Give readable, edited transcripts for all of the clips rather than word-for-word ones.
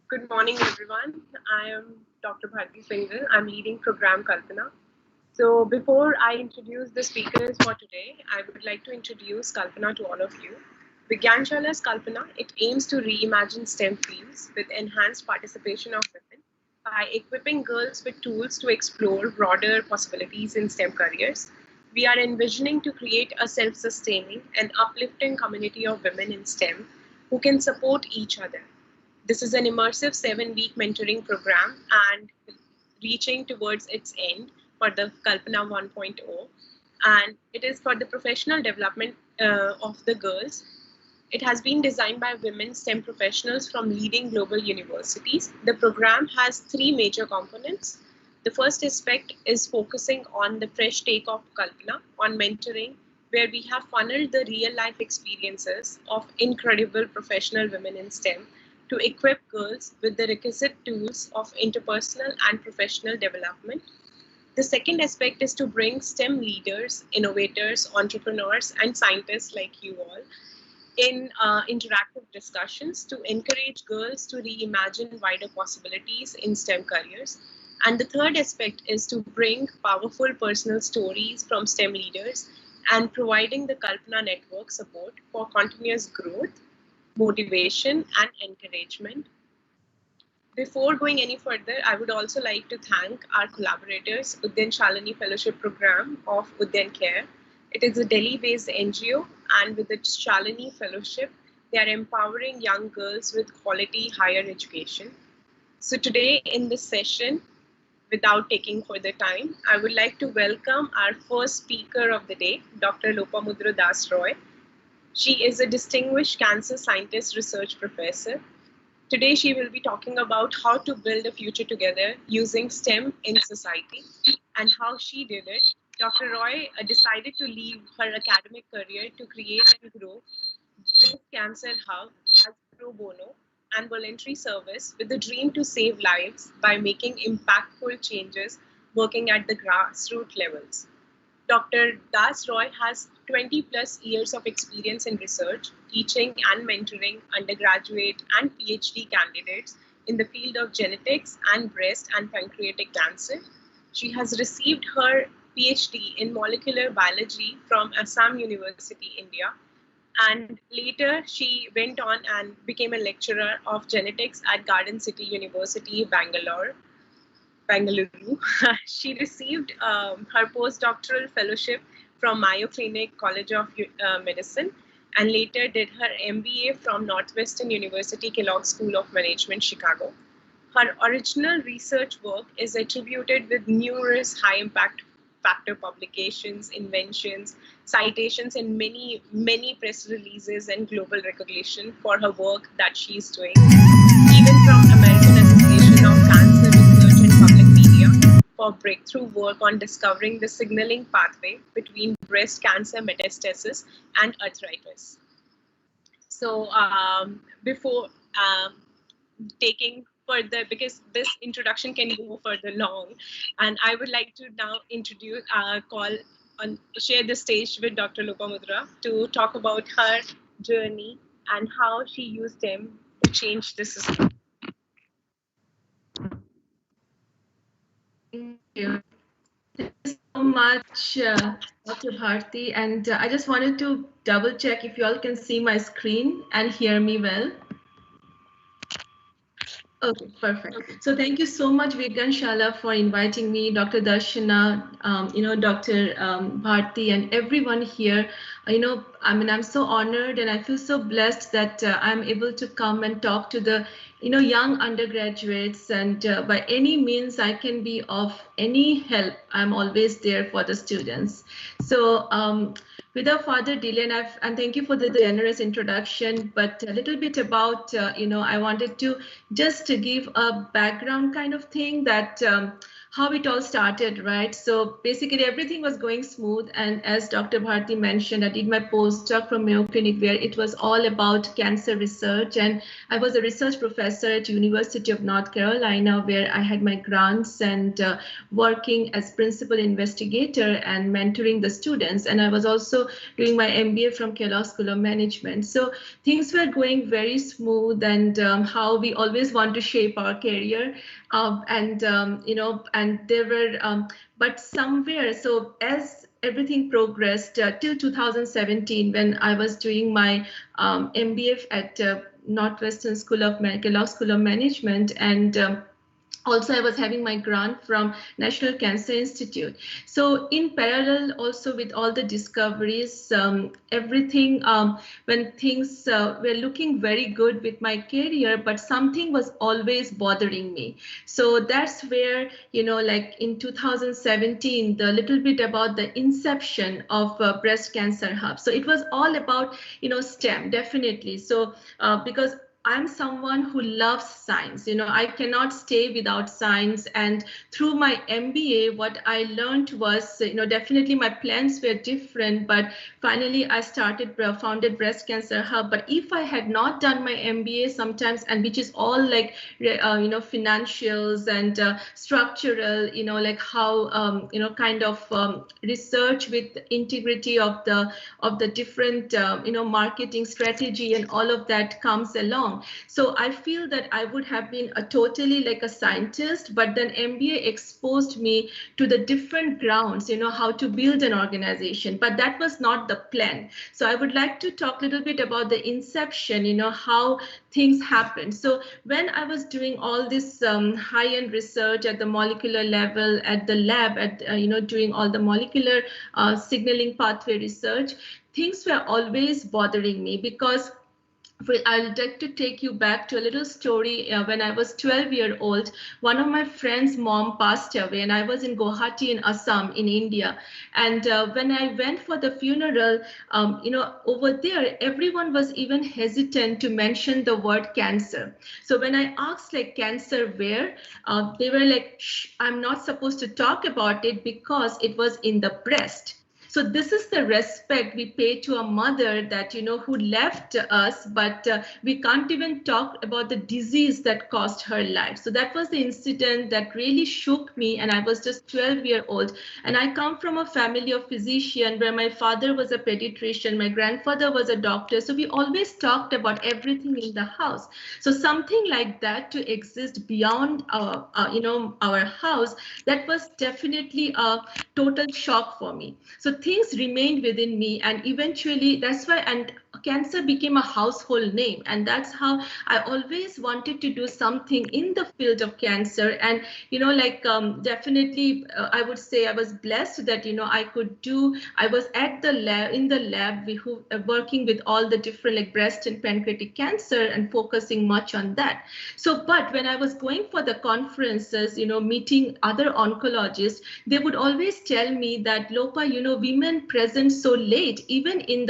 Good morning, everyone. I am Dr. Bharti Singhal. I'm leading program Kalpana. So before I introduce the speakers for today, I would like to introduce Kalpana to all of you. Vigyanshala's Kalpana, it aims to reimagine STEM fields with enhanced participation of women by equipping girls with tools to explore broader possibilities in STEM careers. We are envisioning to create a self-sustaining and uplifting community of women in STEM who can support each other. This is an immersive 7-week mentoring program and reaching towards its end for the Kalpana 1.0. And it is for the professional development of the girls. It has been designed by women STEM professionals from leading global universities. The program has 3 major components. The first aspect is focusing on the fresh take of Kalpana, on mentoring, where we have funneled the real life experiences of incredible professional women in STEM to equip girls with the requisite tools of interpersonal and professional development. The second aspect is to bring STEM leaders, innovators, entrepreneurs, and scientists like you all in interactive discussions to encourage girls to reimagine wider possibilities in STEM careers. And the third aspect is to bring powerful personal stories from STEM leaders and providing the Kalpana network support for continuous growth, motivation, and encouragement. Before going any further, I would also like to thank our collaborators, Udyan Shalini Fellowship Program of Udyan Care. It is a Delhi-based NGO, and with its Shalini Fellowship, they are empowering young girls with quality higher education. So today in this session, without taking further time, I would like to welcome our first speaker of the day, Dr. Lopamudra Das Roy. She is a distinguished cancer scientist research professor. Today, she will be talking about how to build a future together using STEM in society and how she did it. Dr. Roy decided to leave her academic career to create and grow Breast Cancer Hub as pro bono and voluntary service with the dream to save lives by making impactful changes working at the grassroots levels. Dr. Das Roy has 20 plus years of experience in research, teaching and mentoring undergraduate and PhD candidates in the field of genetics and breast and pancreatic cancer. She has received her PhD in molecular biology from Assam University, India, and later she went on and became a lecturer of genetics at Garden City University, Bangalore. She received her postdoctoral fellowship from Mayo Clinic College of Medicine and later did her MBA from Northwestern University Kellogg School of Management, Chicago. Her original research work is attributed with numerous high impact factor publications, inventions, citations, and many press releases and global recognition for her work that she is doing, even from American Association of Cancer Research and Public Media for breakthrough work on discovering the signaling pathway between breast cancer metastasis and arthritis. So before taking further, because this introduction can go further long, and I would like to now introduce, share the stage with Dr. Lopamudra to talk about her journey and how she used them to change the system. Thank you. Thank you so much, Dr. Bharti. And I just wanted to double check if you all can see my screen and hear me well. Okay, perfect. So thank you so much, Vigyanshala, for inviting me, Dr. Darshana, Dr. Bharti, and everyone here. I'm so honored and I feel so blessed that I'm able to come and talk to the, young undergraduates. And by any means I can be of any help, I'm always there for the students. So without further delay, and thank you for the generous introduction, but a little bit about, I wanted to just to give a background kind of thing that how it all started, right? So basically everything was going smooth. And as Dr. Bharti mentioned, I did my postdoc from Mayo Clinic where it was all about cancer research. And I was a research professor at University of North Carolina where I had my grants and working as principal investigator and mentoring the students. And I was also doing my MBA from Kellogg School of Management. So things were going very smooth, and how we always want to shape our career. And there were, but somewhere, so as everything progressed till 2017, when I was doing my MBA at Northwestern School of Kellogg School of Management, and also I was having my grant from National Cancer Institute. So in parallel, also with all the discoveries, everything, when things were looking very good with my career, but something was always bothering me. So that's where, like in 2017, the little bit about the inception of Breast Cancer Hub. So it was all about, STEM, definitely. So because I'm someone who loves science. I cannot stay without science. And through my MBA, what I learned was, definitely my plans were different. But finally, I founded Breast Cancer Hub. But if I had not done my MBA sometimes, and which is all like, financials and structural, like how, kind of research with integrity of the different, marketing strategy and all of that comes along. So I feel that I would have been a totally like a scientist, but then MBA exposed me to the different grounds, how to build an organization, but that was not the plan. So I would like to talk a little bit about the inception, how things happened. So when I was doing all this high-end research at the molecular level, at the lab, doing all the molecular signaling pathway research, things were always bothering me because I'd like to take you back to a little story. When I was 12 years old, one of my friend's mom passed away, and I was in Guwahati in Assam in India. And when I went for the funeral, over there, everyone was even hesitant to mention the word cancer. So when I asked like cancer where, they were like, shh, I'm not supposed to talk about it because it was in the breast. So this is the respect we pay to a mother that, who left us, but we can't even talk about the disease that cost her life. So that was the incident that really shook me. And I was just 12 years old. And I come from a family of physicians where my father was a pediatrician, my grandfather was a doctor. So we always talked about everything in the house. So something like that to exist beyond our house, that was definitely a total shock for me. So things remained within me, and eventually that's why, and cancer became a household name, and that's how I always wanted to do something in the field of cancer. And definitely I would say I was blessed that I was at the lab, in the lab, working with all the different like breast and pancreatic cancer and focusing much on that. So but when I was going for the conferences, meeting other oncologists, they would always tell me that, Lopa, women present so late, even in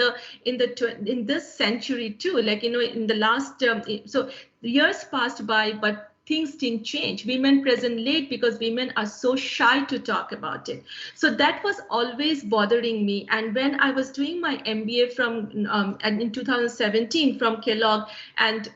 this century too, like in the last so years passed by, but things didn't change. Women present late because women are so shy to talk about it. So that was always bothering me. And when I was doing my MBA in 2017 from Kellogg, and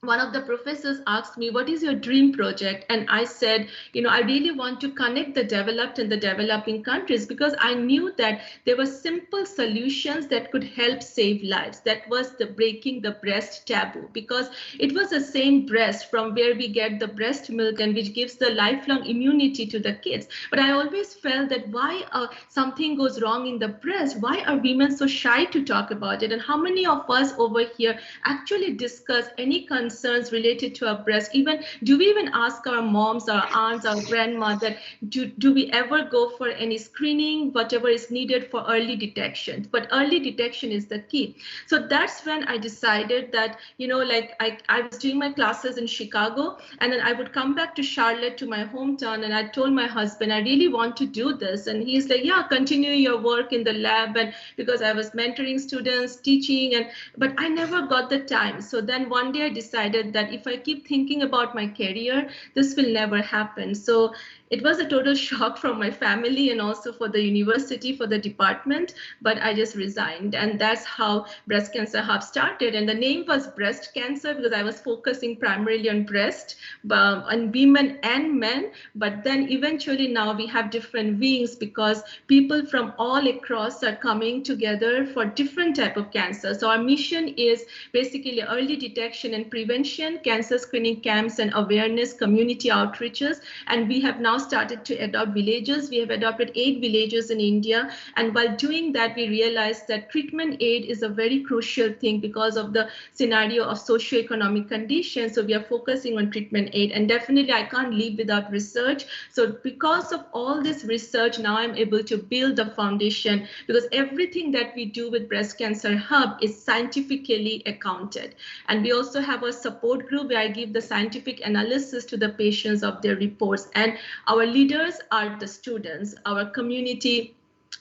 one of the professors asked me, what is your dream project? And I said, I really want to connect the developed and the developing countries, because I knew that there were simple solutions that could help save lives. That was the breaking the breast taboo, because it was the same breast from where we get the breast milk and which gives the lifelong immunity to the kids. But I always felt that why something goes wrong in the breast, why are women so shy to talk about it? And how many of us over here actually discuss any concerns related to our breast? Do we even ask our moms, our aunts, our grandmother, do we ever go for any screening, whatever is needed for early detection? But early detection is the key. So that's when I decided that, I was doing my classes in Chicago, and then I would come back to Charlotte, to my hometown, and I told my husband, I really want to do this. And he's like, yeah, continue your work in the lab. And because I was mentoring students, teaching, but I never got the time. So then one day I decided that if I keep thinking about my career, this will never happen. So It was a total shock from my family and also for the university, for the department, but I just resigned. And that's how Breast Cancer Hub started. And the name was Breast Cancer because I was focusing primarily on breast, on women and men. But then eventually now we have different wings because people from all across are coming together for different type of cancer. So our mission is basically early detection and prevention, cancer screening camps and awareness, community outreaches. And we have now started to adopt villages. We have adopted 8 villages in India. And while doing that, we realized that treatment aid is a very crucial thing because of the scenario of socioeconomic conditions. So we are focusing on treatment aid. And definitely I can't live without research. So because of all this research, now I'm able to build a foundation because everything that we do with Breast Cancer Hub is scientifically accounted. And we also have a support group where I give the scientific analysis to the patients of their reports. And our leaders are the students, our community,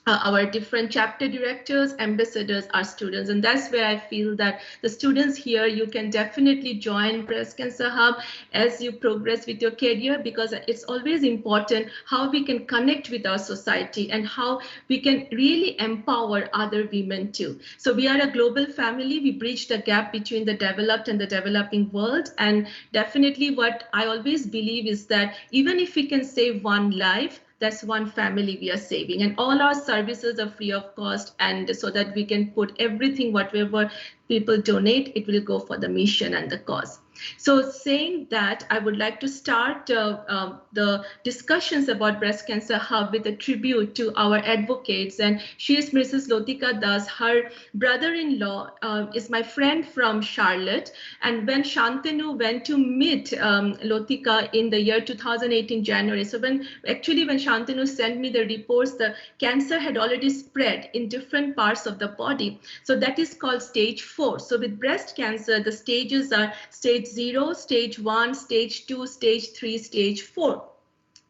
our different chapter directors, ambassadors are students. And that's where I feel that the students here, you can definitely join Breast Cancer Hub as you progress with your career, because it's always important how we can connect with our society and how we can really empower other women too. So we are a global family. We bridge the gap between the developed and the developing world. And definitely what I always believe is that even if we can save one life, that's one family we are saving, and all our services are free of cost, and so that we can put everything, whatever people donate, it will go for the mission and the cause. So saying that, I would like to start the discussions about Breast Cancer Hub with a tribute to our advocates. And she is Mrs. Lotika Das. Her brother-in-law is my friend from Charlotte. And when Shantanu went to meet Lotika in the year 2018 January, so when Shantanu sent me the reports, the cancer had already spread in different parts of the body. So that is called stage 4. So with breast cancer, the stages are stage 0, stage 1, stage 2, stage 3, stage 4.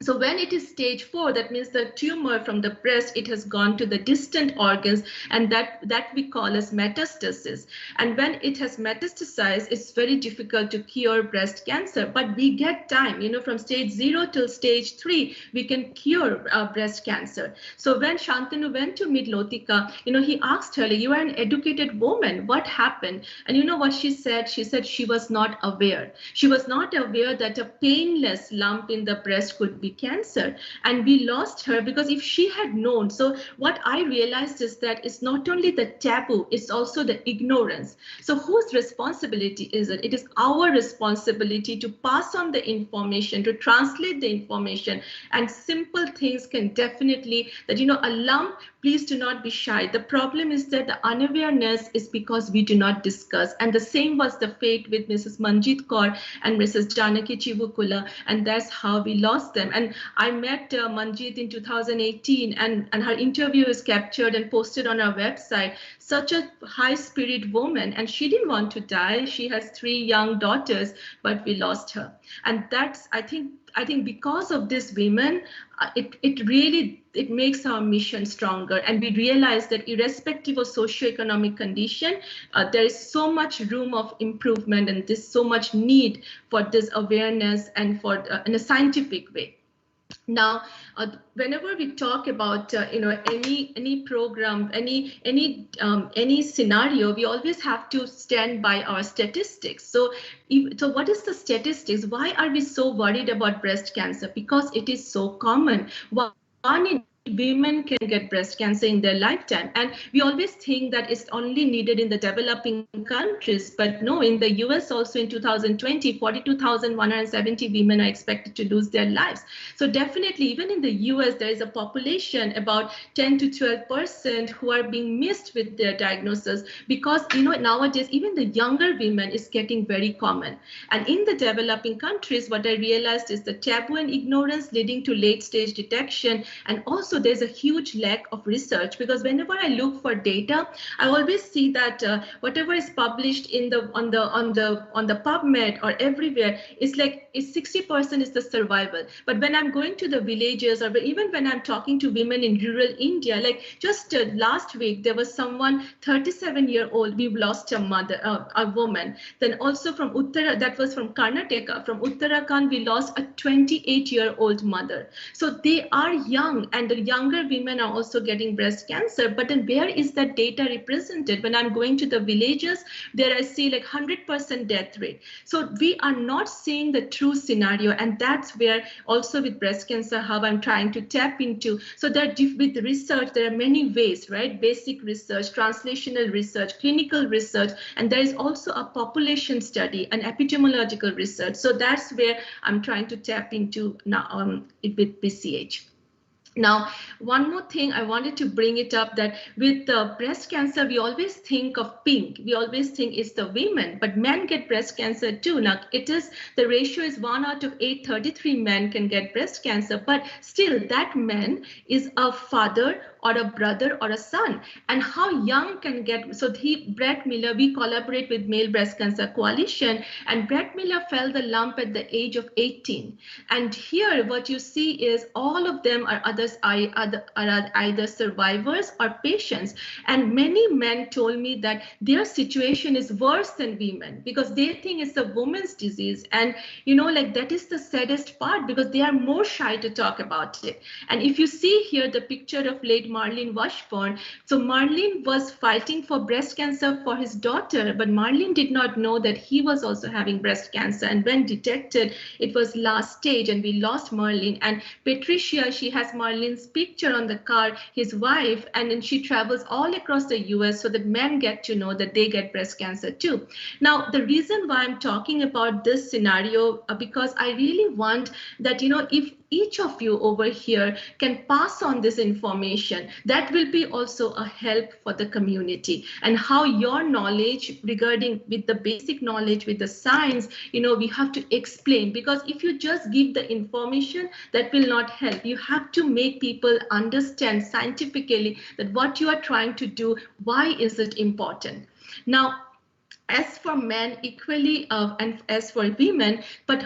So when it is stage 4, that means the tumor from the breast, it has gone to the distant organs, and that we call as metastasis. And when it has metastasized, it's very difficult to cure breast cancer, but we get time, from stage 0 till stage 3, we can cure breast cancer. So when Shantanu went to meet Lotika, he asked her, you are an educated woman, what happened? And you know what she said? She said she was not aware. She was not aware that a painless lump in the breast could be cancer, and we lost her because if she had known. So what I realized is that it's not only the taboo, it's also the ignorance. So whose responsibility is it? It is our responsibility to pass on the information, to translate the information, and simple things can definitely, that a lump, please do not be shy. The problem is that the unawareness is because we do not discuss. And the same was the fate with Mrs. Manjit Kaur and Mrs. Janaki Chivukula, and that's how we lost them. And I met Manjit in 2018, and her interview is captured and posted on our website. Such a high spirit woman, and she didn't want to die. She has 3 young daughters, but we lost her. And that's, I think because of this women, it makes our mission stronger. And we realize that irrespective of socioeconomic condition, there is so much room of improvement, and there's so much need for this awareness and for in a scientific way. Now, whenever we talk about any program, any scenario, we always have to stand by our statistics. So what is the statistics? Why are we so worried about breast cancer? Because it is so common. One in women can get breast cancer in their lifetime, and we always think that it's only needed in the developing countries, but no, in the US also in 2020, 42,170 women are expected to lose their lives. So definitely, even in the US, there is a population about 10 to 12% who are being missed with their diagnosis, because nowadays even the younger women is getting very common. And in the developing countries, what I realized is the taboo and ignorance leading to late stage detection, and also also there's a huge lack of research, because whenever I look for data, I always see that whatever is published in the on the PubMed or everywhere is like 60% is the survival. But when I'm going to the villages, or even when I'm talking to women in rural India, like just last week there was someone 37-year-old, we've lost a mother, a woman. Then also from that was from Karnataka, from Uttarakhand, we lost a 28-year-old mother. So they are young, and the younger women are also getting breast cancer. But then where is that data represented? When I'm going to the villages, there I see like 100% death rate. So we are not seeing the true scenario, and that's where also with Breast Cancer Hub I'm trying to tap into. So that with research, there are many ways, right? Basic research, translational research, clinical research, and there is also a population study, an epidemiological research. So that's where I'm trying to tap into now with BCH. Now, one more thing I wanted to bring it up, that with breast cancer, we always think of pink. We always think it's the women, but men get breast cancer too. Now, the ratio is 1 out of 833 men can get breast cancer, but still that man is a father or a brother or a son. And how young can get, so Brett Miller, we collaborate with Male Breast Cancer Coalition, and Brett Miller fell the lump at the age of 18. And here what you see is all of them are either survivors or patients. And many men told me that their situation is worse than women because they think it's a woman's disease. And like that is the saddest part, because they are more shy to talk about it. And if you see here the picture of late Marlene Washburn, so Marlene was fighting for breast cancer for his daughter, but Marlene did not know that he was also having breast cancer. And when detected, it was last stage, and we lost Marlene. And Patricia, she has Marlene's picture on the car, his wife, and then she travels all across the US so that men get to know that they get breast cancer too. Now, the reason why I'm talking about this scenario, because I really want that, if each of you over here can pass on this information, that will be also a help for the community. And how your knowledge regarding with the basic knowledge, with the science, we have to explain, because if you just give the information, that will not help. You have to make people understand scientifically that what you are trying to do, why is it important. Now, as for men equally and as for women, but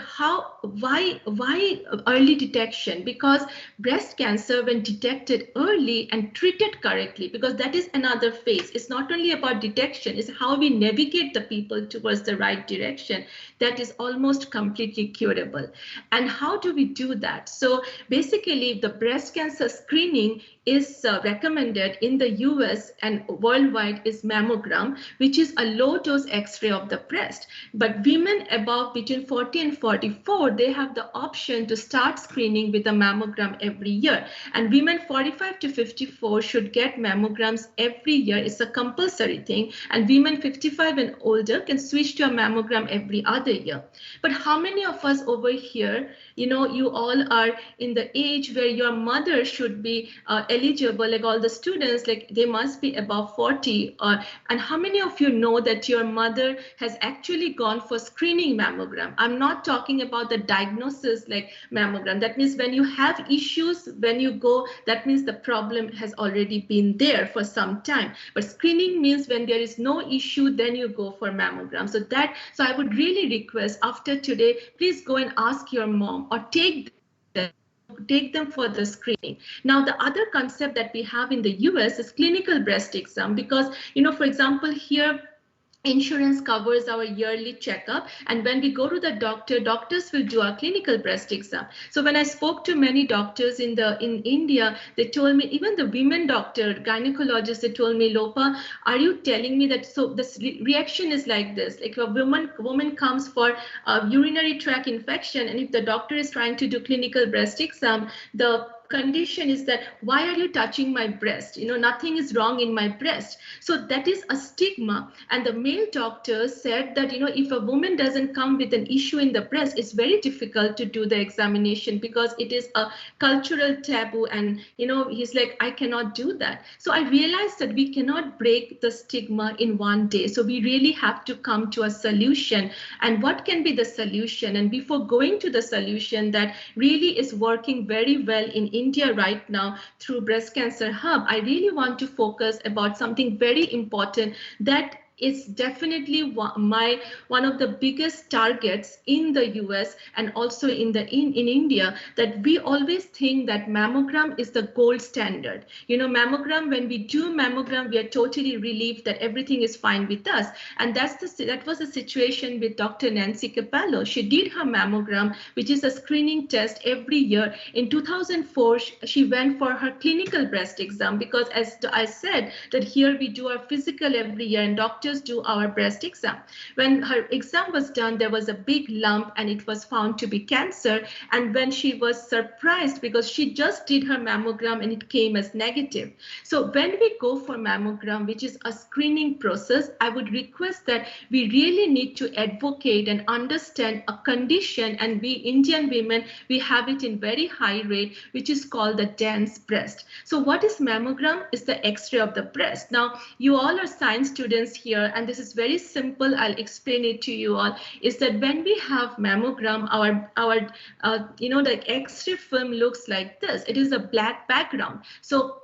why early detection? Because breast cancer, when detected early and treated correctly, because that is another phase, it's not only about detection, it's how we navigate the people towards the right direction, that is almost completely curable. And how do we do that? So basically the breast cancer screening is recommended in the US and worldwide is mammogram, which is a low dose X-ray of the breast. But women above between 40 and 44, they have the option to start screening with a mammogram every year. And women 45 to 54 should get mammograms every year. It's a compulsory thing. And women 55 and older can switch to a mammogram every other year. But how many of us over here, you all are in the age where your mother should be eligible, like all the students, like they must be above 40. And how many of you know that your mother has actually gone for screening mammogram? I'm not talking about the diagnosis like mammogram. That means when you have issues, when you go, that means the problem has already been there for some time. But screening means when there is no issue, then you go for mammogram. So I would really request after today, please go and ask your mom or take them for the screening. Now, the other concept that we have in the US is clinical breast exam, because, for example, here, insurance covers our yearly checkup, and when we go to the doctor, doctors will do a clinical breast exam. So when I spoke to many doctors in India, they told me, even the women doctor, gynecologists, they told me, Lopa, are you telling me that, so this reaction is like this, like a woman comes for a urinary tract infection, and if the doctor is trying to do clinical breast exam, the condition is that, why are you touching my breast? Nothing is wrong in my breast. So that is a stigma. And the male doctors said that, if a woman doesn't come with an issue in the breast, it's very difficult to do the examination because it is a cultural taboo. And, he's like, I cannot do that. So I realized that we cannot break the stigma in one day. So we really have to come to a solution. And what can be the solution? And before going to the solution that really is working very well in India right now through Breast Cancer Hub, I really want to focus about something very important that is definitely one of the biggest targets in the US and also in India, that we always think that mammogram is the gold standard. Mammogram, when we do mammogram, we are totally relieved that everything is fine with us. And that was the situation with Dr. Nancy Capello. She did her mammogram, which is a screening test every year. In 2004, she went for her clinical breast exam, because as I said, that here we do our physical every year and doctors do our breast exam. When her exam was done, there was a big lump and it was found to be cancer. And when she was surprised, because she just did her mammogram and it came as negative. So when we go for mammogram, which is a screening process, I would request that we really need to advocate and understand a condition, and we Indian women, we have it in very high rate, which is called the dense breast. So what is mammogram? Is the X-ray of the breast. Now, you all are science students here, and this is very simple. I'll explain it to you all. Is that when we have mammogram, our the X-ray film looks like this. It is a black background. So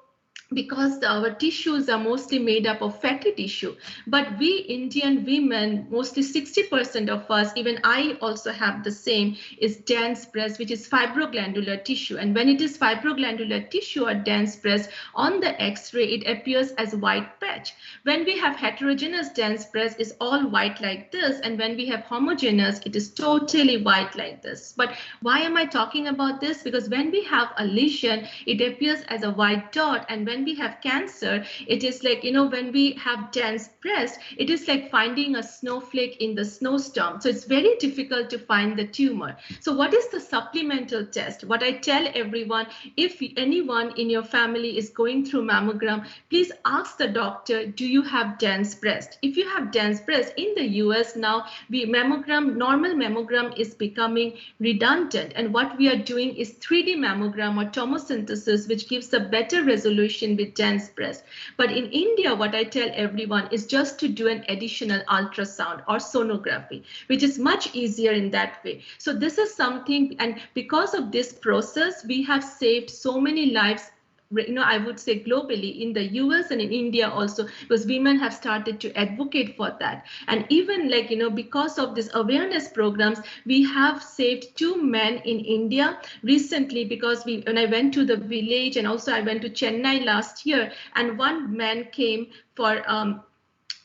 because our tissues are mostly made up of fatty tissue. But we Indian women, mostly 60% of us, even I also have the same, is dense breast, which is fibroglandular tissue. And when it is fibroglandular tissue or dense breast, on the X-ray, it appears as white patch. When we have heterogeneous dense breast, it's all white like this. And when we have homogeneous, it is totally white like this. But why am I talking about this? Because when we have a lesion, it appears as a white dot. And when we have cancer, it is like, when we have dense breast, it is like finding a snowflake in the snowstorm. So it's very difficult to find the tumor. So what is the supplemental test? What I tell everyone, if anyone in your family is going through mammogram, please ask the doctor, do you have dense breast? If you have dense breast, in the US now, normal mammogram is becoming redundant. And what we are doing is 3D mammogram or tomosynthesis, which gives a better resolution with dense breast. But in India, what I tell everyone is just to do an additional ultrasound or sonography, which is much easier in that way. So this is something, and because of this process, we have saved so many lives, I would say globally, in the US and in India also, because women have started to advocate for that. And even because of this awareness programs, we have saved 2 men in India recently, because when I went to the village, and also I went to Chennai last year, and one man came for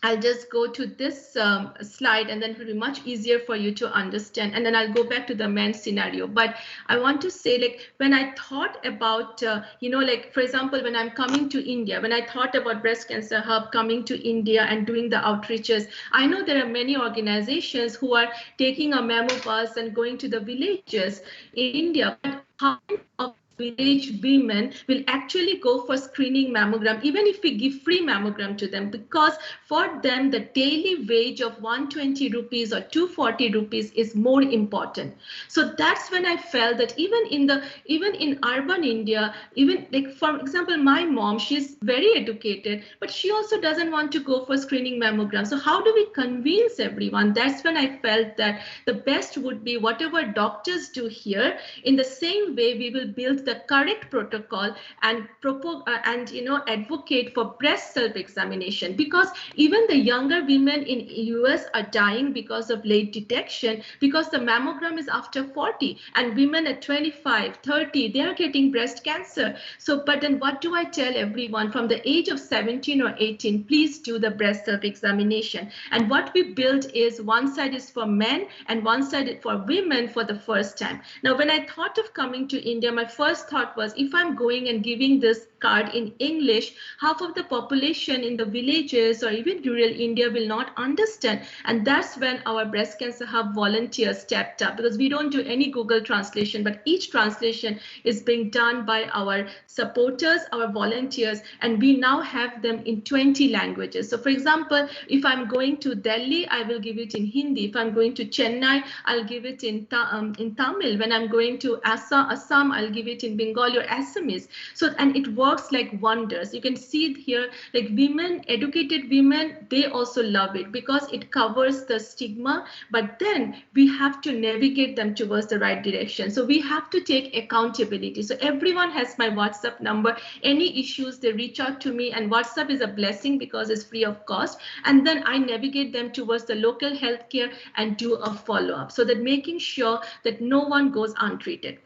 I'll just go to this slide, and then it will be much easier for you to understand. And then I'll go back to the men's scenario. But I want to say, when I thought about, for example, when I'm coming to India, when I thought about Breast Cancer Hub coming to India and doing the outreaches, I know there are many organizations who are taking a memo bus and going to the villages in India. But how many of village women will actually go for screening mammogram, even if we give free mammogram to them? Because for them, the daily wage of 120 rupees or 240 rupees is more important. So that's when I felt that even in urban India, even for example, my mom, she's very educated, but she also doesn't want to go for screening mammogram. So how do we convince everyone? That's when I felt that the best would be whatever doctors do here, in the same way we will build the correct protocol and advocate for breast self-examination. Because even the younger women in US are dying because of late detection, because the mammogram is after 40, and women at 25, 30, they are getting breast cancer. So, but then what do I tell everyone? From the age of 17 or 18, please do the breast self-examination. And what we built is one side is for men and one side is for women for the first time. Now, when I thought of coming to India, my first thought was, if I'm going and giving this card in English, half of the population in the villages or even rural India will not understand. And that's when our Breast Cancer Hub volunteers stepped up, because we don't do any Google translation, but each translation is being done by our supporters, our volunteers, and we now have them in 20 languages. So for example, if I'm going to Delhi, I will give it in Hindi. If I'm going to Chennai, I'll give it in Tamil. When I'm going to Assam, I'll give it in Bengali or Assamese. So, and it works works like wonders. You can see it here, like women, educated women, they also love it because it covers the stigma, but then we have to navigate them towards the right direction. So we have to take accountability. So everyone has my WhatsApp number. Any issues, they reach out to me, and WhatsApp is a blessing because it's free of cost. And then I navigate them towards the local healthcare and do a follow-up, so that making sure that no one goes untreated.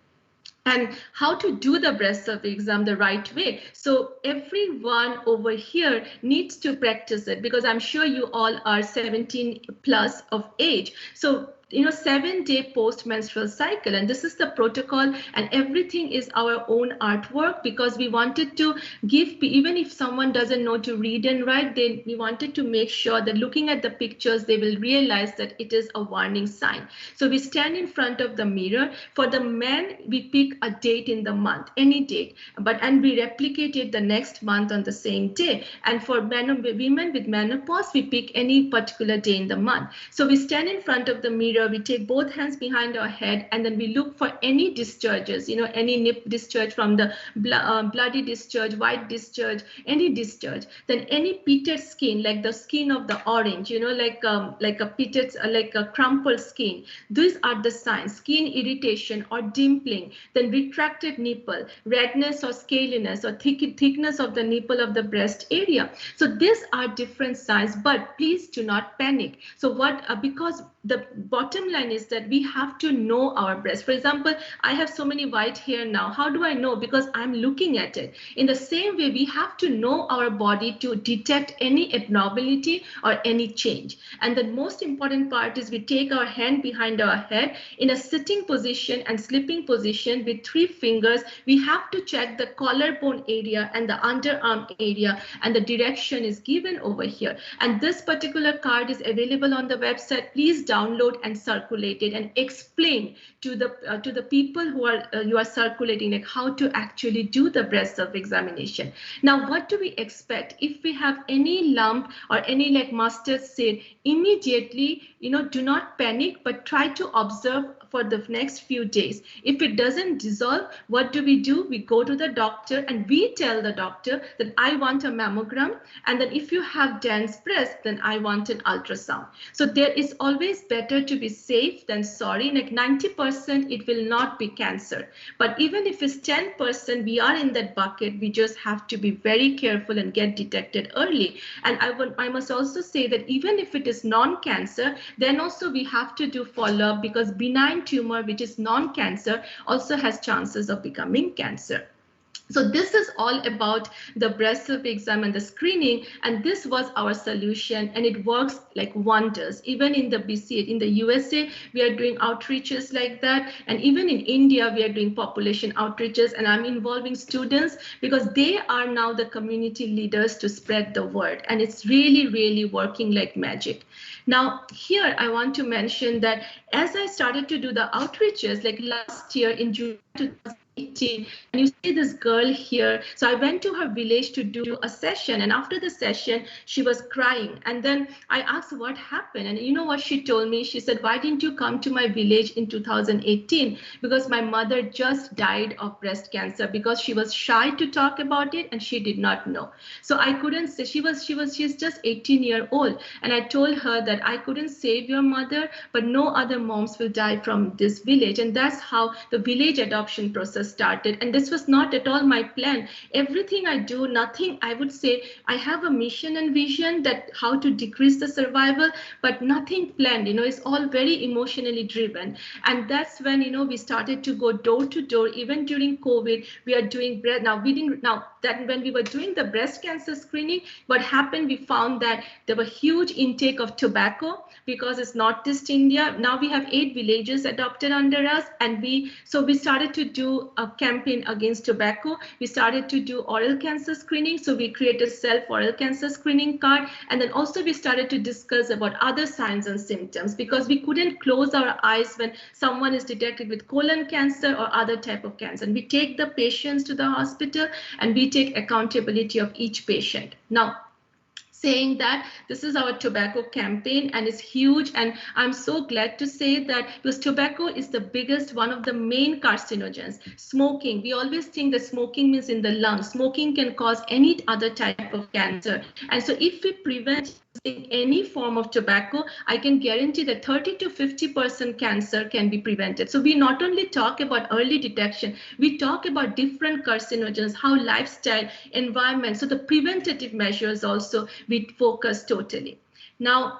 And how to do the breast survey exam the right way. So everyone over here needs to practice it, because I'm sure you all are 17 plus of age. So 7-day post-menstrual cycle, and this is the protocol, and everything is our own artwork, because we wanted to give, even if someone doesn't know to read and write, we wanted to make sure that looking at the pictures, they will realize that it is a warning sign. So we stand in front of the mirror. For the men, we pick a date in the month, any date, and we replicate it the next month on the same day. And for women with menopause, we pick any particular day in the month. So we stand in front of the mirror, we take both hands behind our head, and then we look for any discharges, any nip discharge from the bloody discharge, white discharge, any discharge. Then any pitted skin, like the skin of the orange, like a pitted, like a crumpled skin. These are the signs: skin irritation or dimpling, then retracted nipple, redness or scaliness, or thickness of the nipple of the breast area. So these are different signs, but please do not panic. So because the bottom line is that we have to know our breast. For example, I have so many white hair now. How do I know? Because I'm looking at it. In the same way, we have to know our body to detect any abnormality or any change. And the most important part is we take our hand behind our head in a sitting position and sleeping position with 3 fingers. We have to check the collarbone area and the underarm area, and the direction is given over here. And this particular card is available on the website. Please download and circulate it, and explain to the people who are you are circulating, like how to actually do the breast self examination. Now, what do we expect if we have any lump or any like mustard seed? Immediately, do not panic, but try to observe for the next few days. If it doesn't dissolve, what do? We go to the doctor and we tell the doctor that I want a mammogram, and then if you have dense breast, then I want an ultrasound. So there is always better to be safe than sorry. Like 90% it will not be cancer, but even if it's 10%, we are in that bucket. We just have to be very careful and get detected early. And I must also say that even if it is non-cancer, then also we have to do follow-up, because benign tumor, which is non-cancer, also has chances of becoming cancer. So this is all about the breast self exam and the screening, and this was our solution, and it works like wonders. Even in the BC, in the USA, we are doing outreaches like that, and even in India, we are doing population outreaches, and I'm involving students because they are now the community leaders to spread the word, and it's really, really working like magic. Now, here I want to mention that as I started to do the outreaches, like last year in July 2018, and you see this girl here. So I went to her village to do a session, and after the session, she was crying. And then I asked what happened, and you know what she told me? She said, "Why didn't you come to my village in 2018? Because my mother just died of breast cancer," because she was shy to talk about it and she did not know. So I couldn't say, she's just 18-year-old, and I told her that I couldn't save your mother, but no other moms will die from this village. And that's how the village adoption process started. And this was not at all my plan. Everything I do, nothing, I would say I have a mission and vision that how to decrease the survival, but nothing planned, it's all very emotionally driven. And that's when, we started to go door to door. Even during COVID, we are doing that when we were doing the breast cancer screening, what happened, we found that there were huge intake of tobacco because it's Northeast India. Now we have 8 villages adopted under us, and we started to do a campaign against tobacco. We started to do oral cancer screening, so we created self oral cancer screening card, and then also we started to discuss about other signs and symptoms, because we couldn't close our eyes when someone is detected with colon cancer or other type of cancer. And we take the patients to the hospital and we take accountability of each patient. Now, saying that this is our tobacco campaign and it's huge. And I'm so glad to say that because tobacco is the biggest, one of the main carcinogens. Smoking, we always think that smoking means in the lungs. Smoking can cause any other type of cancer. And so if we prevent using any form of tobacco, I can guarantee that 30 to 50% cancer can be prevented. So we not only talk about early detection, we talk about different carcinogens, how lifestyle, environment, so the preventative measures also we focus totally. Now,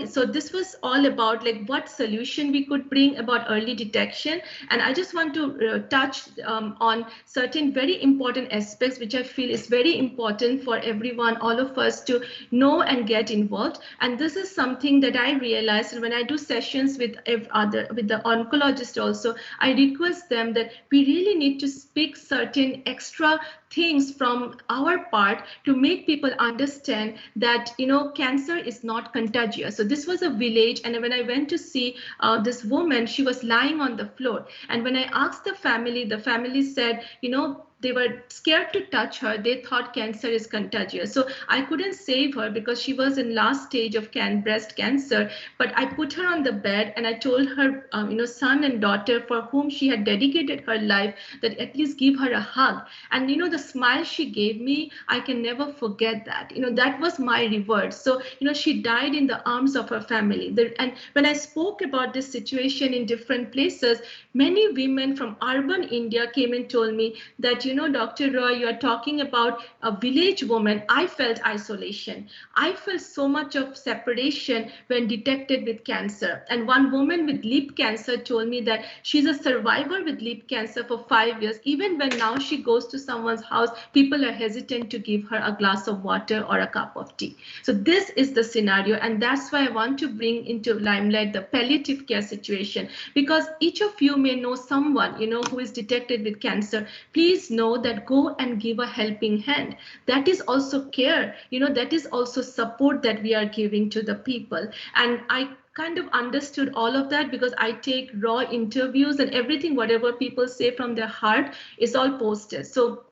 so this was all about like what solution we could bring about early detection. And I just want to touch on certain very important aspects which I feel is very important for everyone, all of us to know and get involved. And this is something that I realized when I do sessions with the oncologist also, I request them that we really need to speak certain extra things from our part to make people understand that, you know, cancer is not contagious. So this was a village, and when I went to see this woman, she was lying on the floor. And when I asked the family said, you know, they were scared to touch her. They thought cancer is contagious. So I couldn't save her because she was in last stage of breast cancer. But I put her on the bed and I told her, you know, son and daughter for whom she had dedicated her life, that at least give her a hug. And, you know, the smile she gave me, I can never forget that. You know, that was my reward. So, you know, she died in the arms of her family. And when I spoke about this situation in different places, many women from urban India came and told me that, you know, Dr. Roy, you are talking about a village woman. I felt isolation. I felt so much of separation when detected with cancer. And one woman with lip cancer told me that she's a survivor with lip cancer for 5 years. Even when now she goes to someone's house, people are hesitant to give her a glass of water or a cup of tea. So this is the scenario. And that's why I want to bring into limelight the palliative care situation, because each of you may know someone, you know, who is detected with cancer. Please know that go and give a helping hand. That is also care, you know, that is also support that we are giving to the people. And I kind of understood all of that because I take raw interviews and everything, whatever people say from their heart is all posted. So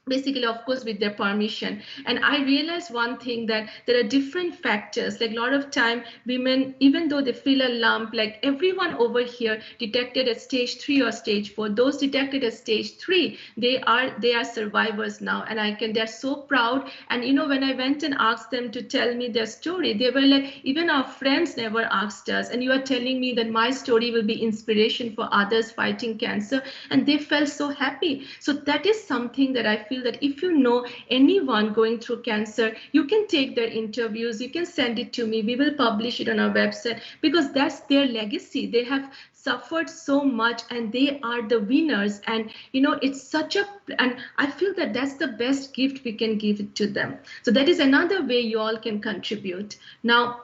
basically, of course, with their permission. And I realized one thing, that there are different factors. Like a lot of time women, even though they feel a lump, like everyone over here detected at stage 3 or stage 4, those detected at stage 3, they are survivors now. And they're so proud. And, you know, when I went and asked them to tell me their story, they were like, even our friends never asked us. And you are telling me that my story will be inspiration for others fighting cancer. And they felt so happy. So that is something that I feel that if you know anyone going through cancer, you can take their interviews, you can send it to me, we will publish it on our website, because that's their legacy. They have suffered so much and they are the winners. And, you know, it's and I feel that that's the best gift we can give it to them. So that is another way you all can contribute. Now,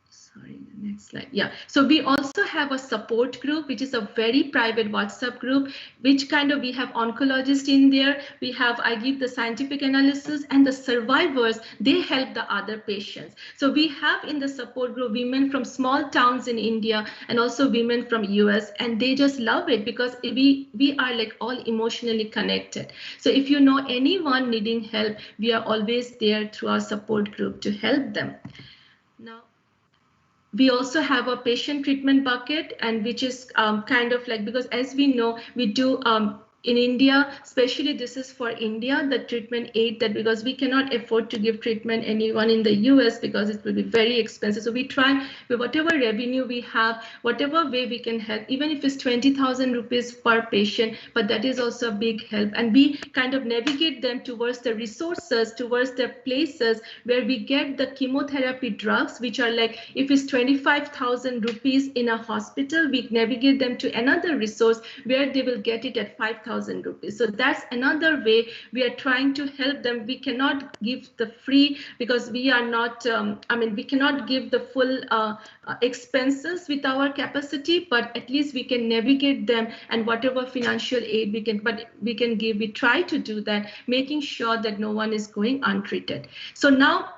sorry, the next slide. Yeah. So we also have a support group, which is a very private WhatsApp group, which kind of we have oncologists in there. I give the scientific analysis, and the survivors, they help the other patients. So we have in the support group women from small towns in India and also women from US, and they just love it because we are like all emotionally connected. So if you know anyone needing help, we are always there through our support group to help them. Now, we also have a patient treatment bucket, and which is kind of like, because as we know, we do in India, especially this is for India, the treatment aid, that because we cannot afford to give treatment anyone in the US because it will be very expensive. So we try with whatever revenue we have, whatever way we can help, even if it's 20,000 rupees per patient, but that is also a big help. And we kind of navigate them towards the resources, towards the places where we get the chemotherapy drugs, which are like, if it's 25,000 rupees in a hospital, we navigate them to another resource where they will get it at 5,000 rupees. So that's another way we are trying to help them. We cannot give the free because we are not, we cannot give the full expenses with our capacity, but at least we can navigate them, and whatever financial aid we can give, we try to do that, making sure that no one is going untreated. So now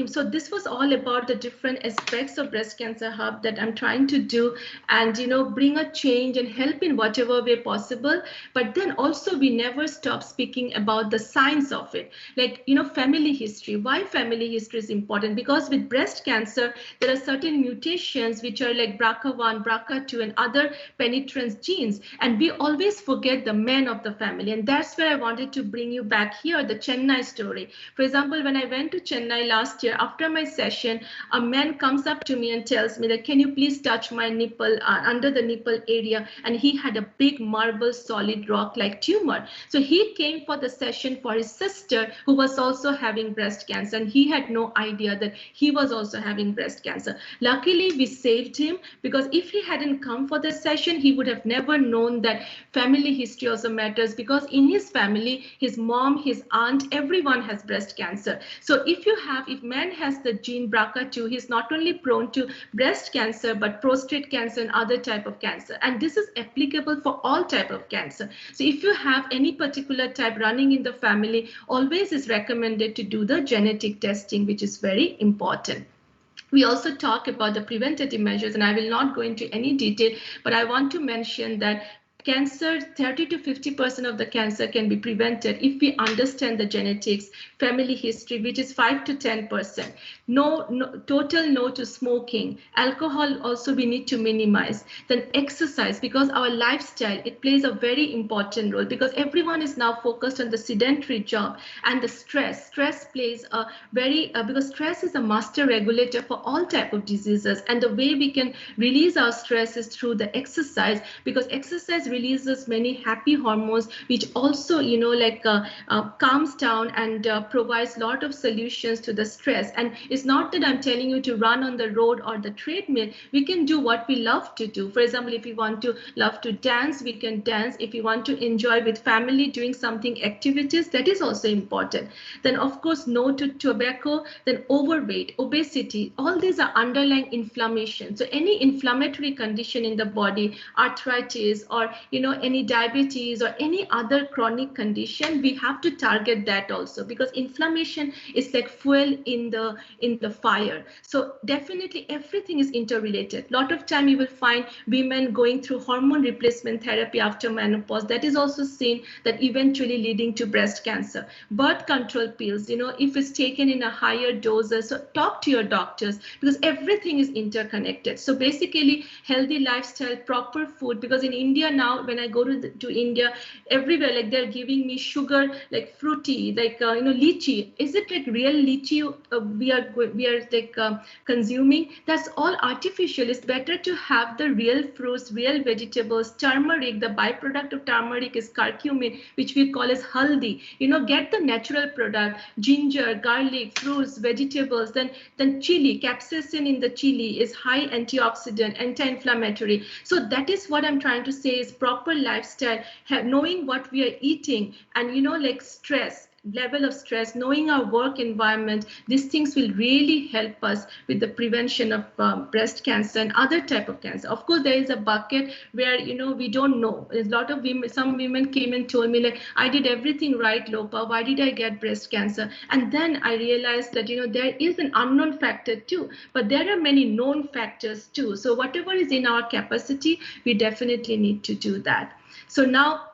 so this was all about the different aspects of Breast Cancer Hub that I'm trying to do, and bring a change and help in whatever way possible. But then also we never stop speaking about the science of it, like family history. Why family history is important? Because with breast cancer there are certain mutations which are like BRCA1, BRCA2 and other penetrance genes, and we always forget the men of the family. And that's where I wanted to bring you back here, the Chennai story. For example, when I went to Chennai last year, after my session, a man comes up to me and tells me that, can you please touch my nipple, under the nipple area? And he had a big marble solid rock like tumor. So he came for the session for his sister who was also having breast cancer, and he had no idea that he was also having breast cancer. Luckily we saved him, because if he hadn't come for the session, he would have never known that family history also matters, because in his family, his mom, his aunt, everyone has breast cancer. So if man has the gene BRCA2, he's not only prone to breast cancer but prostate cancer and other type of cancer, and this is applicable for all type of cancer. So if you have any particular type running in the family, always is recommended to do the genetic testing, which is very important. We also talk about the preventative measures, and I will not go into any detail, but I want to mention that cancer, 30 to 50% of the cancer can be prevented if we understand the genetics, family history, which is 5 to 10%. Total no to smoking. Alcohol also we need to minimize. Then exercise, because our lifestyle, it plays a very important role, because everyone is now focused on the sedentary job, and the stress. Stress plays a very, because stress is a master regulator for all type of diseases, and the way we can release our stress is through the exercise, because exercise releases many happy hormones, which also calms down and provides a lot of solutions to the stress. And it's not that I'm telling you to run on the road or the treadmill. We can do what we love to do. For example, if you love to dance, we can dance. If you want to enjoy with family doing something activities, that is also important. Then of course no to tobacco. Then overweight, obesity, all these are underlying inflammation. So any inflammatory condition in the body, arthritis or any diabetes or any other chronic condition, we have to target that also, because inflammation is like fuel in the fire. So definitely everything is interrelated. A lot of time you will find women going through hormone replacement therapy after menopause. That is also seen that eventually leading to breast cancer. Birth control pills, if it's taken in a higher doses, so talk to your doctors, because everything is interconnected. So basically healthy lifestyle, proper food, because in India now, when I go to India, everywhere like they're giving me sugar, like fruity, like lychee. Is it like real lychee we are consuming? That's all artificial. It's better to have the real fruits, real vegetables. Turmeric, the byproduct of turmeric is curcumin, which we call as haldi. Get the natural product, ginger, garlic, fruits, vegetables. Then chili, capsaicin in the chili is high antioxidant, anti-inflammatory. So that is what I'm trying to say, is proper lifestyle, knowing what we are eating, and like stress, level of stress, knowing our work environment. These things will really help us with the prevention of breast cancer and other type of cancer. Of course, there is a bucket where we don't know. There's a lot of women. Some women came and told me, like, I did everything right, Lopa, why did I get breast cancer? And then I realized that there is an unknown factor too, but there are many known factors too. So whatever is in our capacity, we definitely need to do that. So now,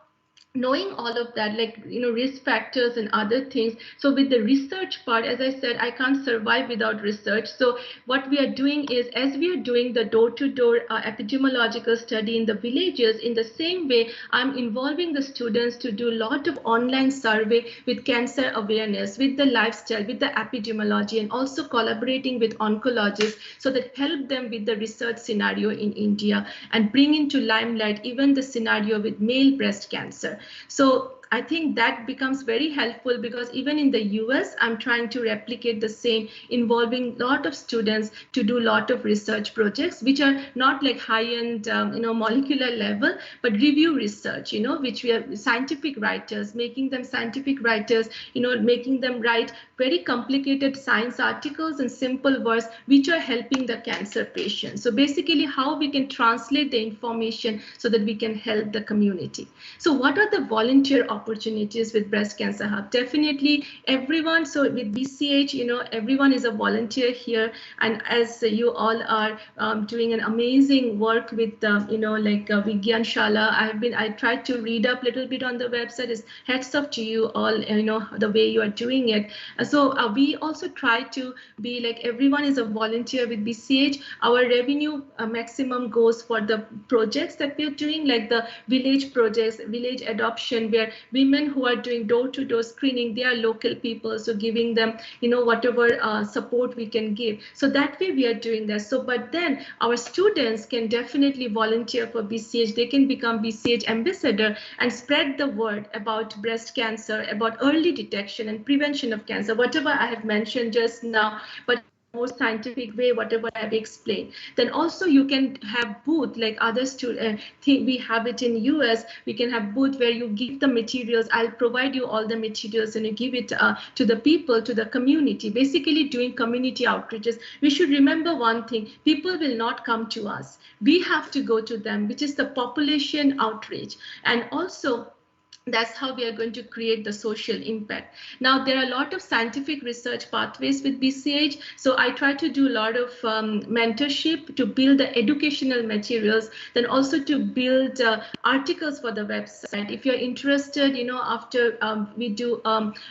knowing all of that, like risk factors and other things. So with the research part, as I said, I can't survive without research. So what we are doing is, as we are doing the door-to-door epidemiological study in the villages, in the same way I'm involving the students to do a lot of online survey with cancer awareness, with the lifestyle, with the epidemiology, and also collaborating with oncologists, so that help them with the research scenario in India and bring into limelight even the scenario with male breast cancer. So I think that becomes very helpful, because even in the US, I'm trying to replicate the same, involving a lot of students to do a lot of research projects, which are not like high-end, molecular level, but review research, which we are scientific writers, making them scientific writers, making them write very complicated science articles in simple words, which are helping the cancer patients. So basically, how we can translate the information so that we can help the community. So what are the volunteer opportunities with Breast Cancer Hub? Definitely everyone. So with BCH, everyone is a volunteer here. And as you all are doing an amazing work with, Vigyan Shala, I tried to read up a little bit on the website. Is heads up to you all, the way you are doing it. So we also try to be like everyone is a volunteer with BCH. Our revenue maximum goes for the projects that we are doing, like the village projects, village adoption, where women who are doing door-to-door screening, they are local people, so giving them whatever support we can give. So that way we are doing that. So but then our students can definitely volunteer for BCH. They can become BCH ambassador and spread the word about breast cancer, about early detection and prevention of cancer, whatever I have mentioned just now, but in a more scientific way, whatever I have explained. Then also you can have booth like other students. We have it in US. We can have booth where you give the materials. I'll provide you all the materials and you give it to the people, to the community, basically doing community outreaches. We should remember one thing: people will not come to us. We have to go to them, which is the population outreach. And also, that's how we are going to create the social impact. Now, there are a lot of scientific research pathways with BCH. So I try to do a lot of mentorship to build the educational materials, then also to build articles for the website. If you're interested, after we do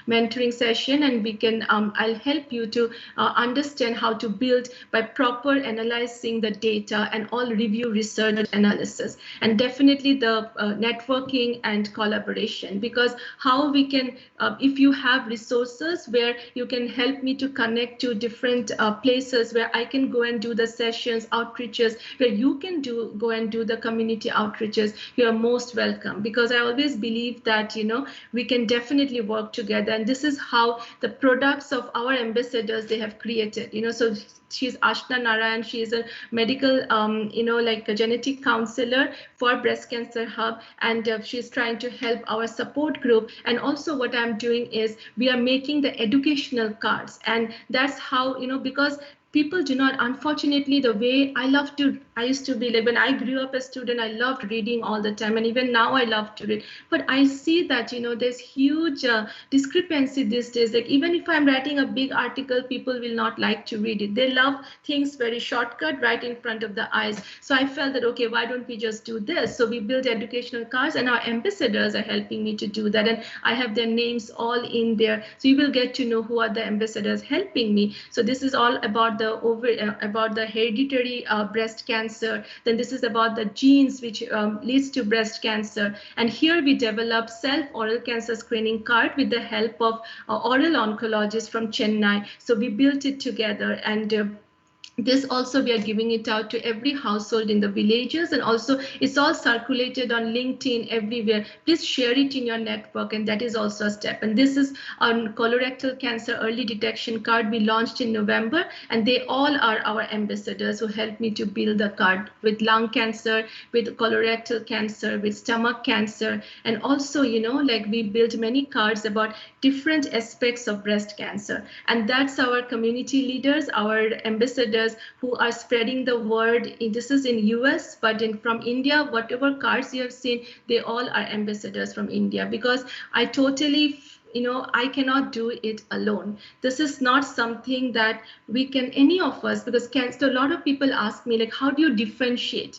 mentoring session, and we can, I'll help you to understand how to build by proper analyzing the data and all review research analysis. And definitely the networking and collaboration. Because how we can, if you have resources where you can help me to connect to different places where I can go and do the sessions, outreaches, where you can go and do the community outreaches, you are most welcome. Because I always believe that, we can definitely work together. And this is how the products of our ambassadors, they have created, so she's Ashna Narayan. She is a medical, like a genetic counselor for Breast Cancer Hub, and she's trying to help our support group. And also what I'm doing is we are making the educational cards, and that's how, because people do not, unfortunately, the way I used to be like when I grew up a student, I loved reading all the time, and even now I love to read. But I see that, there's huge discrepancy these days. Like even if I'm writing a big article, people will not like to read it. They love things very shortcut, right in front of the eyes. So I felt that, okay, why don't we just do this? So we built educational cards, and our ambassadors are helping me to do that. And I have their names all in there. So you will get to know who are the ambassadors helping me. So this is all about about the hereditary breast cancer. Then this is about the genes which leads to breast cancer. And here we develop self-oral cancer screening card with the help of oral oncologist from Chennai. So we built it together, and this also we are giving it out to every household in the villages, and also it's all circulated on LinkedIn everywhere. Please share it in your network, and that is also a step. And this is on colorectal cancer early detection card we launched in November, and they all are our ambassadors who helped me to build the card with lung cancer, with colorectal cancer, with stomach cancer. And also, like we built many cards about different aspects of breast cancer. And that's our community leaders, our ambassadors, who are spreading the word. This is in US, but from India, whatever cards you have seen, they all are ambassadors from India. Because I totally, I cannot do it alone. This is not something that we can, any of us, because cancer, a lot of people ask me, like, how do you differentiate,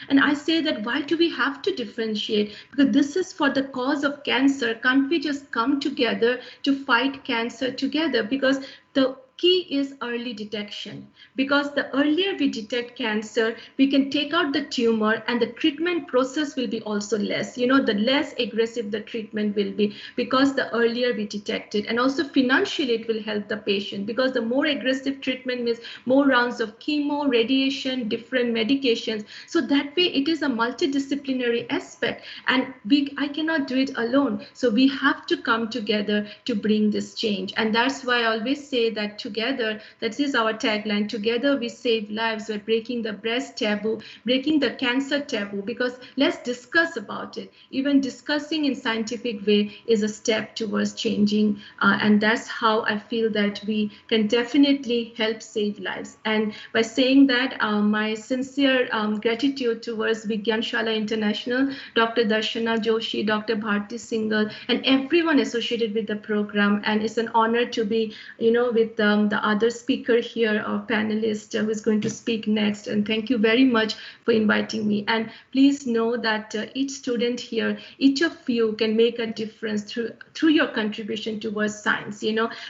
And I say that, why do we have to differentiate? Because this is for the cause of cancer. Can't we just come together to fight cancer together? Because the key is early detection, because the earlier we detect cancer, we can take out the tumor, and the treatment process will be also less. The less aggressive the treatment will be, because the earlier we detect it. And also financially it will help the patient, because the more aggressive treatment means more rounds of chemo, radiation, different medications. So that way it is a multidisciplinary aspect, and I cannot do it alone. So we have to come together to bring this change. And that's why I always say that together, that is our tagline, together we save lives by breaking the breast taboo, breaking the cancer taboo, because let's discuss about it. Even discussing in scientific way is a step towards changing. And that's how I feel that we can definitely help save lives. And by saying that, my sincere gratitude towards Vigyan Shala International, Dr. Darshana Joshi, Dr. Bharti Singhal, and everyone associated with the program. And it's an honor to be, with the other speaker here, our panelist who is going to speak next. And thank you very much for inviting me. And please know that each student here, each of you can make a difference through your contribution towards science,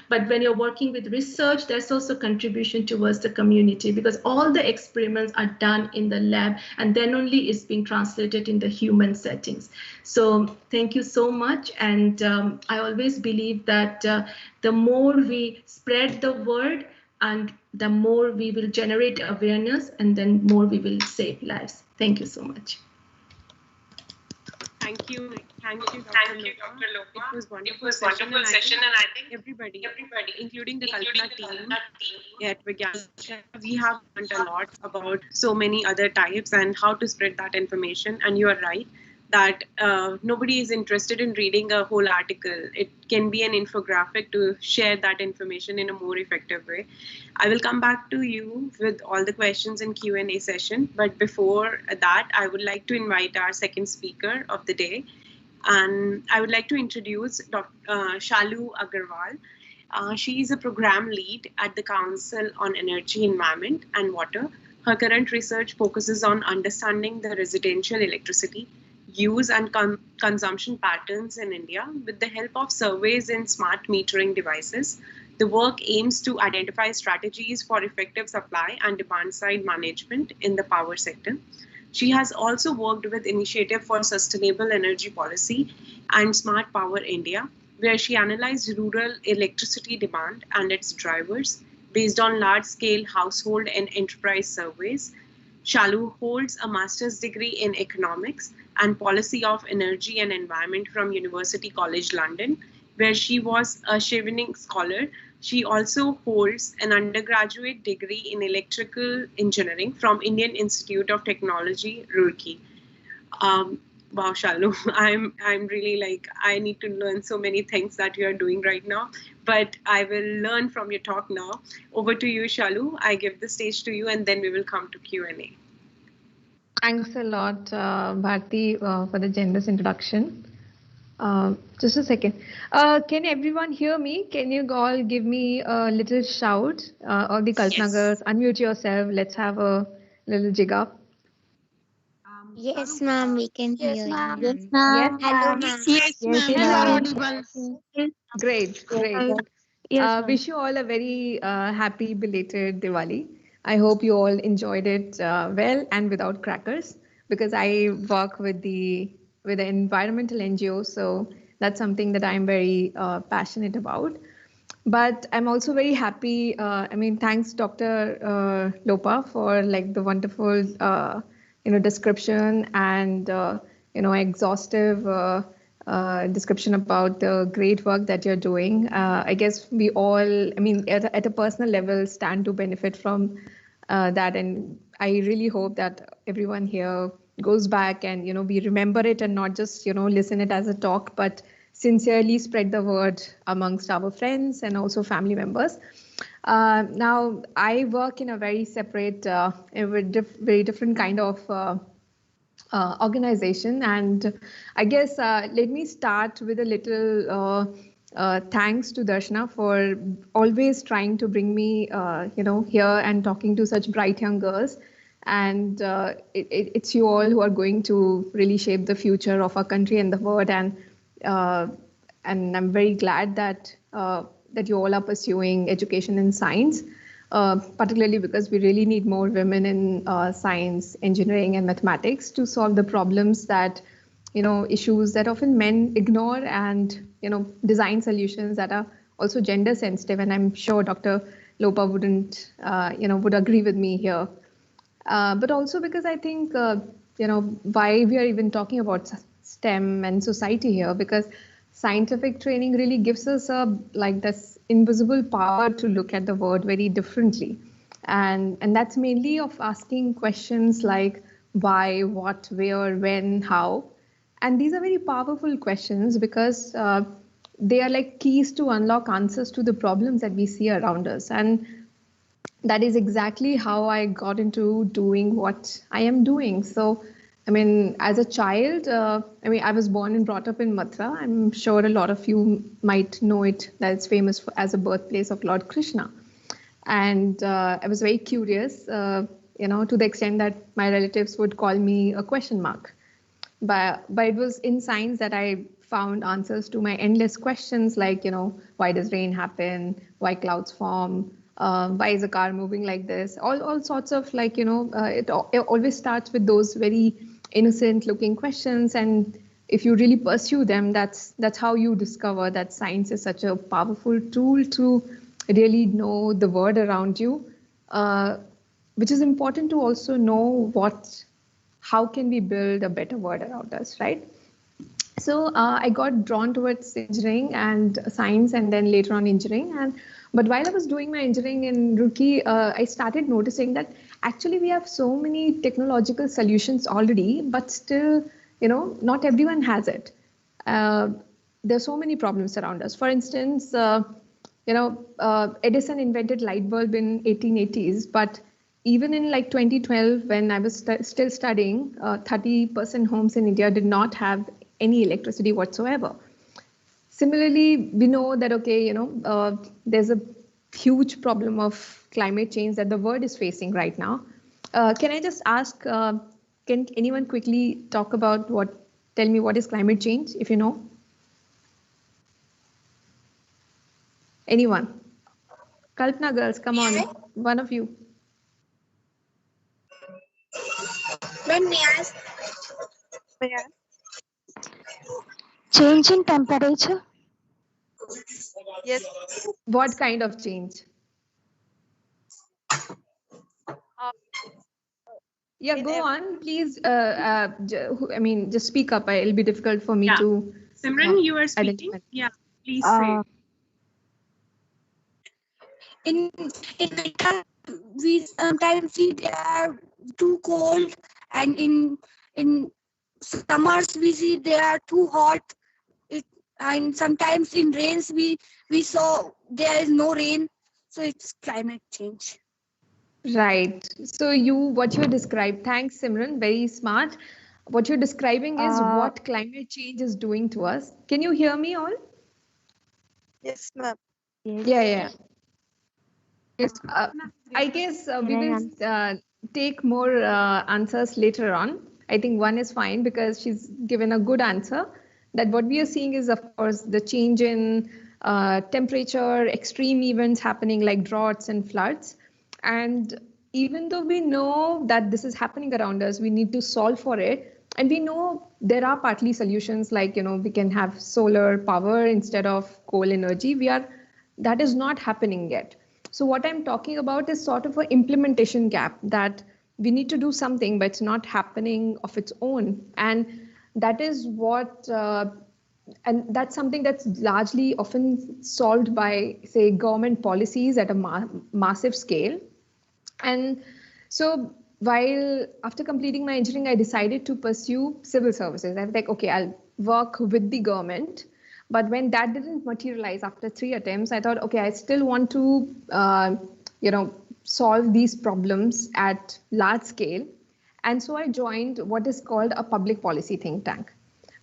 But when you're working with research, there's also contribution towards the community, because all the experiments are done in the lab, and then only it's being translated in the human settings. So thank you so much. And I always believe that the more we spread the word, and the more we will generate awareness, and then more we will save lives. Thank you so much. Thank you, Dr. Lopa. It was wonderful session, and I think everybody, including the Kalpana team at Vigyan, we have learned a lot about so many other types and how to spread that information. And you are right that nobody is interested in reading a whole article. It can be an infographic to share that information in a more effective way. I will come back to you with all the questions in Q&A session. But before that, I would like to invite our second speaker of the day. And I would like to introduce Dr. Shalu Aggarwal. She is a program lead at the Council on Energy, Environment and Water. Her current research focuses on understanding the residential electricity use and consumption patterns in India with the help of surveys and smart metering devices. The work aims to identify strategies for effective supply and demand side management in the power sector. She has also worked with Initiative for Sustainable Energy Policy and Smart Power India, where she analyzed rural electricity demand and its drivers based on large-scale household and enterprise surveys. Shalu holds a master's degree in economics and policy of energy and environment from University College London, where she was a Chevening scholar. She also holds an undergraduate degree in electrical engineering from Indian Institute of Technology, Roorkee. Wow, Shalu, I'm really like, I need to learn so many things that you are doing right now, but I will learn from your talk now. Over to you, Shalu. I give the stage to you, and then we will come to Q&A. Thanks a lot, Bharti, for the generous introduction. Just a second. Can everyone hear me? Can you all give me a little shout? All the Kalpnagars, unmute yourself. Let's have a little jig up. Yes, ma'am, we can hear you. Yes, ma'am. Hello, ma'am. Yes, ma'am. You are Audible. great, great. Wish you all a very happy belated Diwali. I hope you all enjoyed it well and without crackers, because I work with the environmental NGO, so that's something that I'm very passionate about. But I'm also very happy. Thanks, Dr. Lopa, for like the wonderful description and exhaustive description about the great work that you're doing. I guess we all, at a personal level, stand to benefit from that, and I really hope that everyone here goes back and we remember it and not just listen it as a talk, but sincerely spread the word amongst our friends and also family members. Now, I work in a very separate, very different kind of organization, and I guess let me start with a little thanks to Darshana for always trying to bring me here and talking to such bright young girls. And it's you all who are going to really shape the future of our country and the world. And I'm very glad that that you all are pursuing education in science, particularly because we really need more women in science, engineering, and mathematics to solve the problems that, issues that often men ignore, and, design solutions that are also gender sensitive. And I'm sure Dr. Lopa would agree with me here. But also because I think, why we are even talking about STEM and society here, because scientific training really gives us this invisible power to look at the world very differently. And that's mainly of asking questions like why, what, where, when, how. And these are very powerful questions because they are like keys to unlock answers to the problems that we see around us. And that is exactly how I got into doing what I am doing. So, as a child, I was born and brought up in Mathura. I'm sure a lot of you might know it, that it's famous as a birthplace of Lord Krishna. And I was very curious, to the extent that my relatives would call me a question mark. But it was in science that I found answers to my endless questions like, why does rain happen? Why clouds form? Why is a car moving like this? All sorts of it always starts with those very innocent looking questions. And if you really pursue them, that's how you discover that science is such a powerful tool to really know the world around you, which is important to also know how can we build a better world around us, right? So I got drawn towards engineering and science, and then later on engineering. But while I was doing my engineering in Roorkee, I started noticing that actually we have so many technological solutions already, but still, not everyone has it. There's so many problems around us. For instance, Edison invented light bulb in 1880s, but even in 2012, when I was still studying, 30% homes in India did not have any electricity whatsoever. Similarly, we know that, there's a huge problem of climate change that the world is facing right now. Can I just ask, can anyone quickly tell me what is climate change, if you know? Anyone? Kalpana girls, come on, one of you. Let me ask. Change in temperature? Yes. What kind of change? Yeah, go on, please. Just speak up. It'll be difficult for me to. Simran, you are speaking. Identify. Yeah, please say. In winter, we sometimes see they are too cold, and in summers we see they are too hot. And sometimes in rains we saw there is no rain, so it's climate change. Right. So what you described, thanks Simran, very smart. What you're describing is what climate change is doing to us. Can you hear me all? Yes, ma'am. Yeah. Yes, I guess we will take more answers later on. I think one is fine because she's given a good answer. That what we are seeing is, of course, the change in temperature, extreme events happening like droughts and floods. And even though we know that this is happening around us, we need to solve for it. And we know there are partly solutions like, we can have solar power instead of coal energy. That is not happening yet. So what I'm talking about is sort of an implementation gap, that we need to do something, but it's not happening of its own. And that is and that's something that's largely often solved by, say, government policies at a massive scale. And so while after completing my engineering, I decided to pursue civil services. I was like, okay, I'll work with the government. But when that didn't materialize after 3 attempts, I thought, okay, I still want to, solve these problems at large scale. And so I joined what is called a public policy think tank.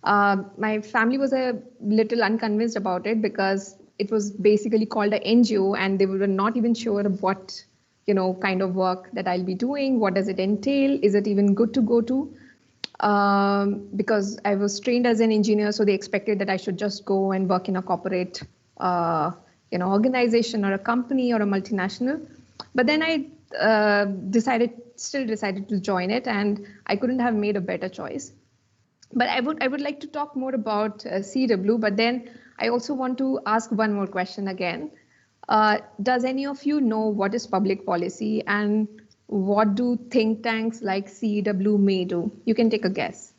My family was a little unconvinced about it because it was basically called an NGO, and they were not even sure what kind of work that I'll be doing. What does it entail? Is it even good to go to? Because I was trained as an engineer, so they expected that I should just go and work in a corporate, organization or a company or a multinational. But then I still decided to join it, and I couldn't have made a better choice. But I would like to talk more about CEEW, but then I also want to ask one more question again. Does any of you know what is public policy, and what do think tanks like CEEW may do? You can take a guess.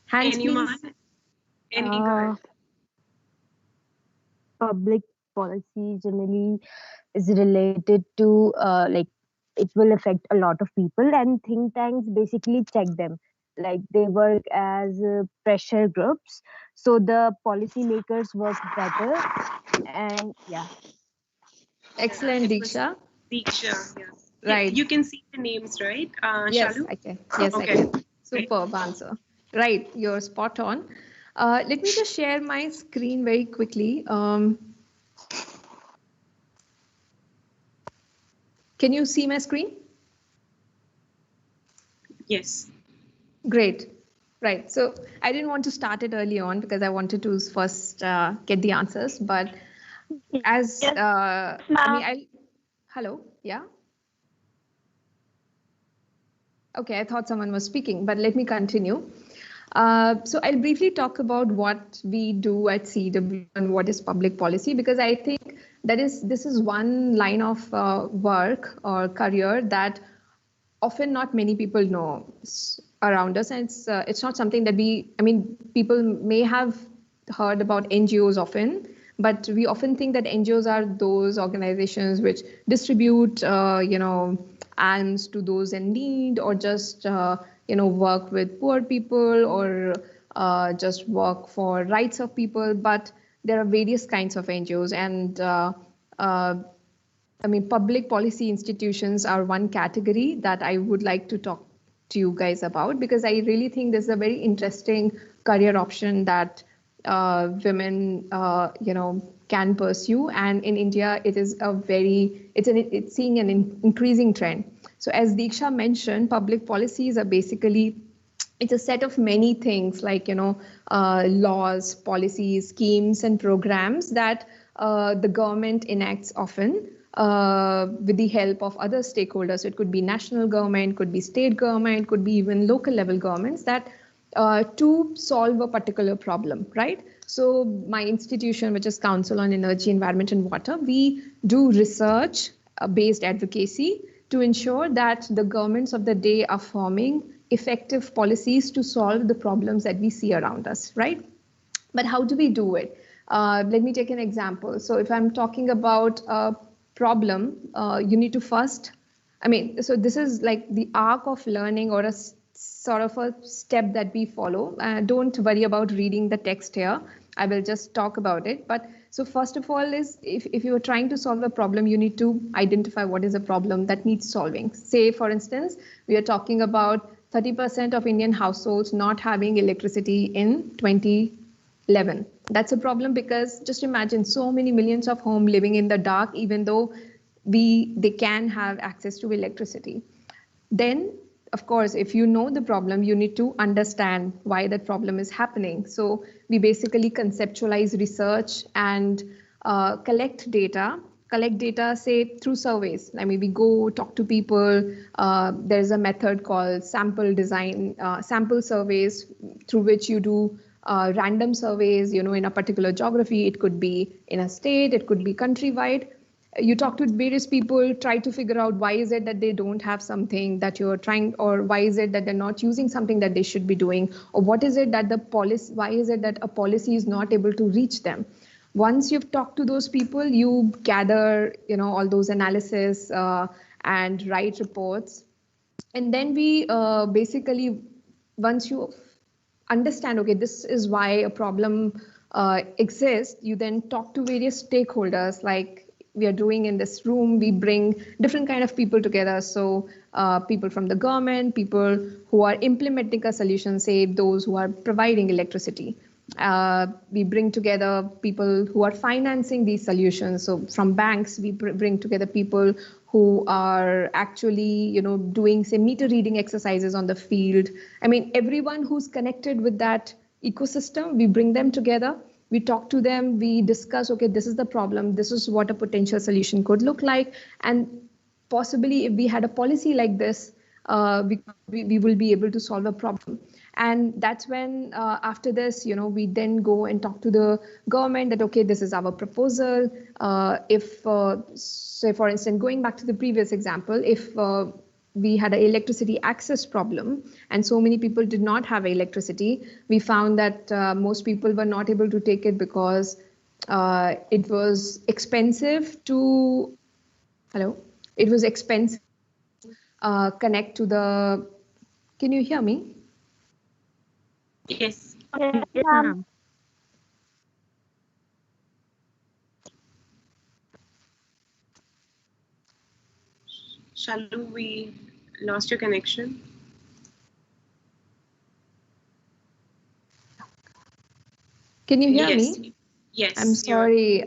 Hands, Anyone? please. Any girl? Public policy generally is related to like it will affect a lot of people, and think tanks basically check them. Like they work as pressure groups, so the policymakers work better. And yeah. Excellent, It was Diksha. Diksha, yeah. Right. You can see the names, right, Yes, Shalu? I can. Yes, Okay. I can. Great. Superb answer. Right, you're spot on. Let me just share my screen very quickly. Can you see my screen? Yes. Great. Right. So I didn't want to start it early on because I wanted to first get the answers. But as hello, yeah. Okay, I thought someone was speaking, but let me continue. So I'll briefly talk about what we do at CEEW and what is public policy, because I think this is one line of work or career that often not many people know around us, and it's not something that people may have heard about NGOs often, but we often think that NGOs are those organizations which distribute alms to those in need, or just work with poor people, or just work for rights of people. But there are various kinds of NGOs, and public policy institutions are one category that I would like to talk to you guys about, because I really think this is a very interesting career option that women, can pursue. And in India, it's seeing an increasing trend. So as Diksha mentioned, public policies are basically, it's a set of many things like, laws, policies, schemes, and programs that the government enacts often with the help of other stakeholders. So it could be national government, could be state government, could be even local level governments, that to solve a particular problem, right? So my institution, which is Council on Energy, Environment and Water, we do research based advocacy to ensure that the governments of the day are forming effective policies to solve the problems that we see around us, right? But how do we do it? Let me take an example. So if I'm talking about a problem, you need to first, so this is like the arc of learning, or a sort of a step that we follow. Don't worry about reading the text here. I will just talk about it. But so first of all is, if you are trying to solve a problem, you need to identify what is a problem that needs solving. Say, for instance, we are talking about 30% of Indian households not having electricity in 2011. That's a problem, because just imagine so many millions of homes living in the dark, even though they can have access to electricity. Then, of course, if you know the problem, you need to understand why that problem is happening. So we basically conceptualize research and collect data, say through surveys. We go talk to people. There's a method called sample surveys, through which you do random surveys, in a particular geography. It could be in a state, it could be countrywide. You talk to various people, try to figure out why is it that they don't have something that you're trying, or why is it that they're not using something that they should be doing, or what is it that why is it that a policy is not able to reach them. Once you've talked to those people, you gather, all those analysis and write reports. And then we basically, once you understand, okay, this is why a problem exists, you then talk to various stakeholders, like we are doing in this room. We bring different kind of people together. So people from the government, people who are implementing a solution, say those who are providing electricity. We bring together people who are financing these solutions. So from banks, we bring together people who are actually, doing, say, meter reading exercises on the field. Everyone who's connected with that ecosystem. We bring them together. We talk to them. We discuss, okay, this is the problem. This is what a potential solution could look like. And possibly if we had a policy like this, we will be able to solve a problem. And that's when after this, we then go and talk to the government that, okay, this is our proposal. If, say, for instance, going back to the previous example, if we had an electricity access problem and so many people did not have electricity, we found that most people were not able to take it because it was expensive to, it was expensive connect to the, can you hear me? Yes. Yes, ma'am. Shalu, we lost your connection. Can you hear me? Yes. I'm sorry.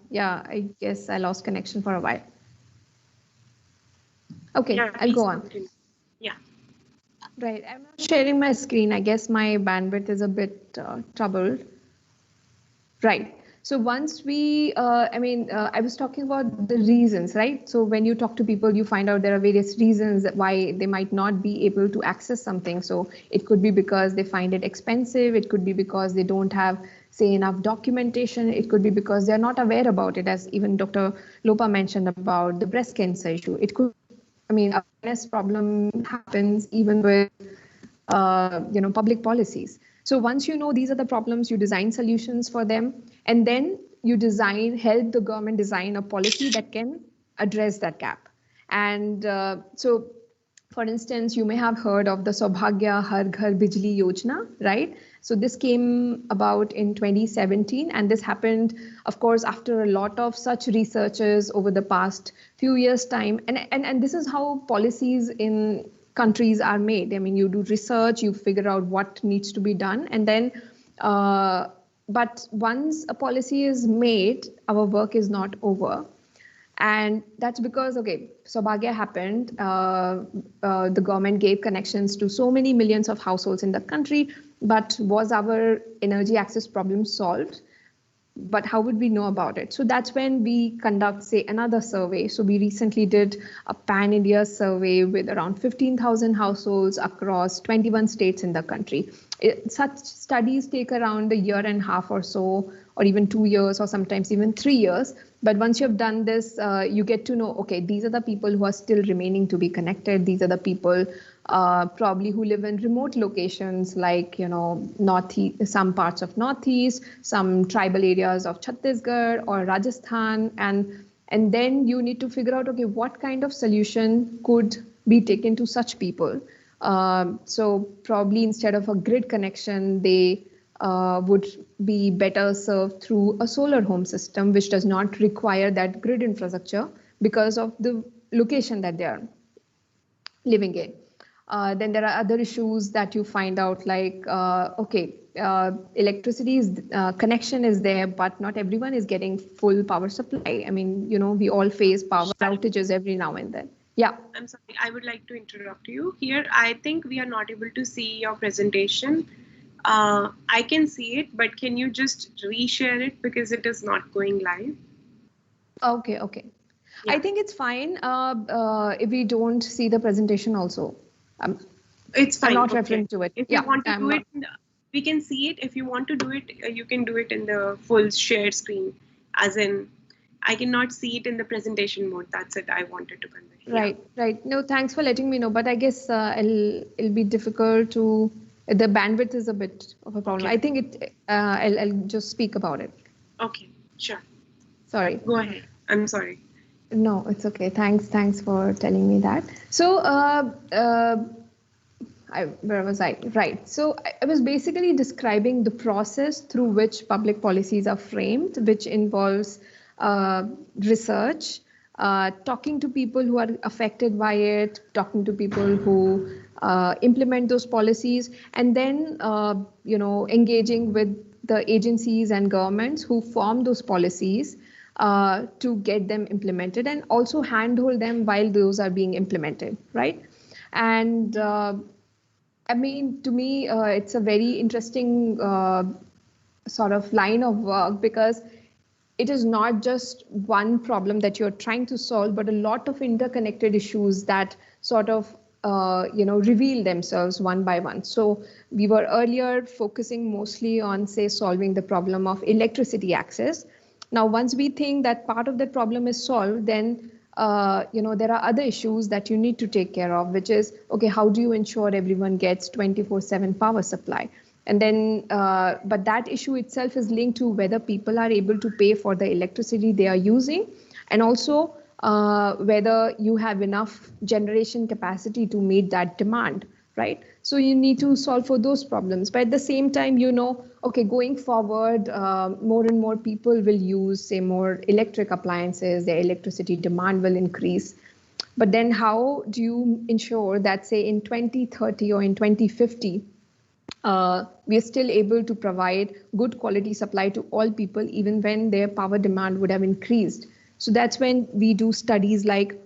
Yeah, I guess I lost connection for a while. Okay, Yeah, I'll go on. continue. Yeah. Right, I'm not sharing my screen. I guess my bandwidth is a bit troubled. Right. So once we, I was talking about the reasons, right? So when you talk to people, you find out there are various reasons why they might not be able to access something. So it could be because they find it expensive. It could be because they don't have, say, enough documentation. It could be because they're not aware about it, as even Dr. Lopa mentioned about the breast cancer issue. It could, awareness problem happens even with public policies. So once you know these are the problems, you design solutions for them, and then you help the government design a policy that can address that gap. And so, for instance, you may have heard of the Saubhagya Har Ghar Bijli Yojana, right? So this came about in 2017, and this happened, of course, after a lot of such researches over the past few years' time. And this is how policies in countries are made. I mean, you do research, you figure out what needs to be done, and then but once a policy is made, our work is not over. And that's because, okay, Saubhagya happened. The government gave connections to so many millions of households in the country, but was our energy access problem solved? But how would we know about it? So that's when we conduct, say, another survey. So we recently did a pan-India survey with around 15,000 households across 21 states in the country. Such studies take around a year and a half or so, or even 2 years, or sometimes even 3 years. But once you've done this, you get to know, okay, these are the people who are still remaining to be connected. These are the people probably who live in remote locations like, Northeast, some parts of Northeast, some tribal areas of Chhattisgarh or Rajasthan. And then you need to figure out, okay, what kind of solution could be taken to such people. So probably instead of a grid connection, they would be better served through a solar home system, which does not require that grid infrastructure because of the location that they are living in. Then there are other issues that you find out like, electricity connection is there, but not everyone is getting full power supply. I mean, we all face power outages every now and then. Yeah. I'm sorry, I would like to interrupt you here. I think we are not able to see your presentation. I can see it, but can you just reshare it because it is not going live? Okay. Yeah. I think it's fine if we don't see the presentation also. It's fine. I'm not referring to it. If you want to do it, we can see it. If you want to do it, you can do it in the full shared screen. As in, I cannot see it in the presentation mode. That's it. I wanted to convey. Right. No, thanks for letting me know. But I guess it'll be difficult to. The bandwidth is a bit of a problem. Okay. I think I'll just speak about it. Okay. Sure. Sorry. Go ahead. I'm sorry. No, it's okay. Thanks for telling me that. So, where was I? Right. So I was basically describing the process through which public policies are framed, which involves research, talking to people who are affected by it, talking to people who implement those policies, and then engaging with the agencies and governments who form those policies to get them implemented, and also handhold them while those are being implemented, right? And I mean, to me, it's a very interesting sort of line of work because it is not just one problem that you're trying to solve, but a lot of interconnected issues that sort of reveal themselves one by one. So we were earlier focusing mostly on, say, solving the problem of electricity access. Now, once we think that part of that problem is solved, then there are other issues that you need to take care of, which is, okay, how do you ensure everyone gets 24/7 power supply? And then, but that issue itself is linked to whether people are able to pay for the electricity they are using, and also whether you have enough generation capacity to meet that demand, right? So you need to solve for those problems. But at the same time, okay, going forward, more and more people will use, say, more electric appliances, their electricity demand will increase. But then how do you ensure that, say, in 2030 or in 2050, we are still able to provide good quality supply to all people, even when their power demand would have increased? So that's when we do studies like,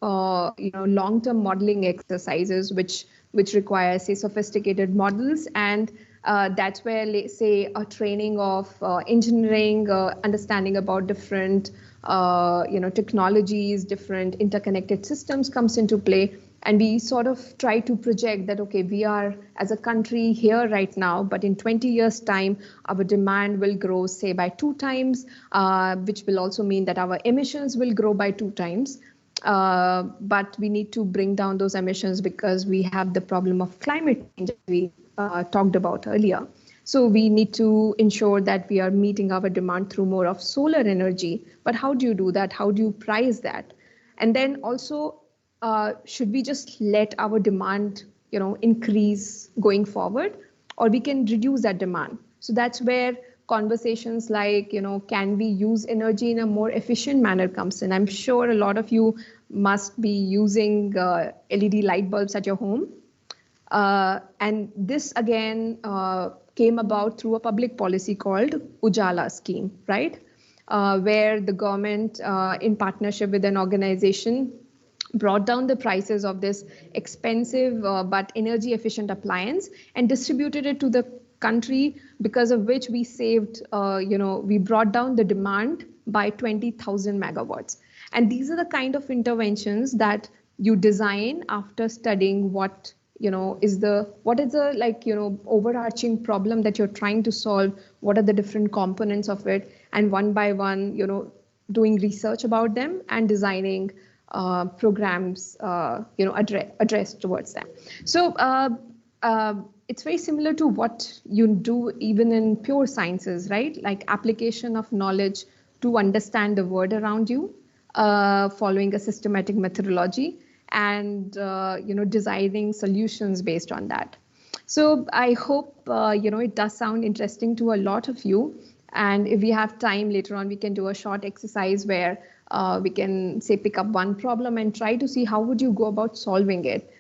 long-term modeling exercises, which require, say, sophisticated models, and that's where, say, a training of engineering, understanding about different, technologies, different interconnected systems comes into play. And we sort of try to project that, okay, we are as a country here right now, but in 20 years' time, our demand will grow, say, by 2 times, which will also mean that our emissions will grow by 2 times. But we need to bring down those emissions because we have the problem of climate change we talked about earlier. So we need to ensure that we are meeting our demand through more of solar energy. But how do you do that? How do you price that? And then also, should we just let our demand, increase going forward, or we can reduce that demand? So that's where conversations like, can we use energy in a more efficient manner comes in. I'm sure a lot of you must be using LED light bulbs at your home. And this again came about through a public policy called Ujala scheme, right? Where the government, in partnership with an organization, brought down the prices of this expensive but energy efficient appliance and distributed it to the country, because of which we saved, we brought down the demand by 20,000 megawatts. And these are the kind of interventions that you design after studying what is the overarching problem that you're trying to solve, what are the different components of it, and one by one, doing research about them and designing programs, address towards them. So it's very similar to what you do even in pure sciences, right? Like application of knowledge to understand the world around you, following a systematic methodology, and designing solutions based on that. So I hope it does sound interesting to a lot of you. And if we have time later on, we can do a short exercise where we can, say, pick up one problem and try to see how would you go about solving it.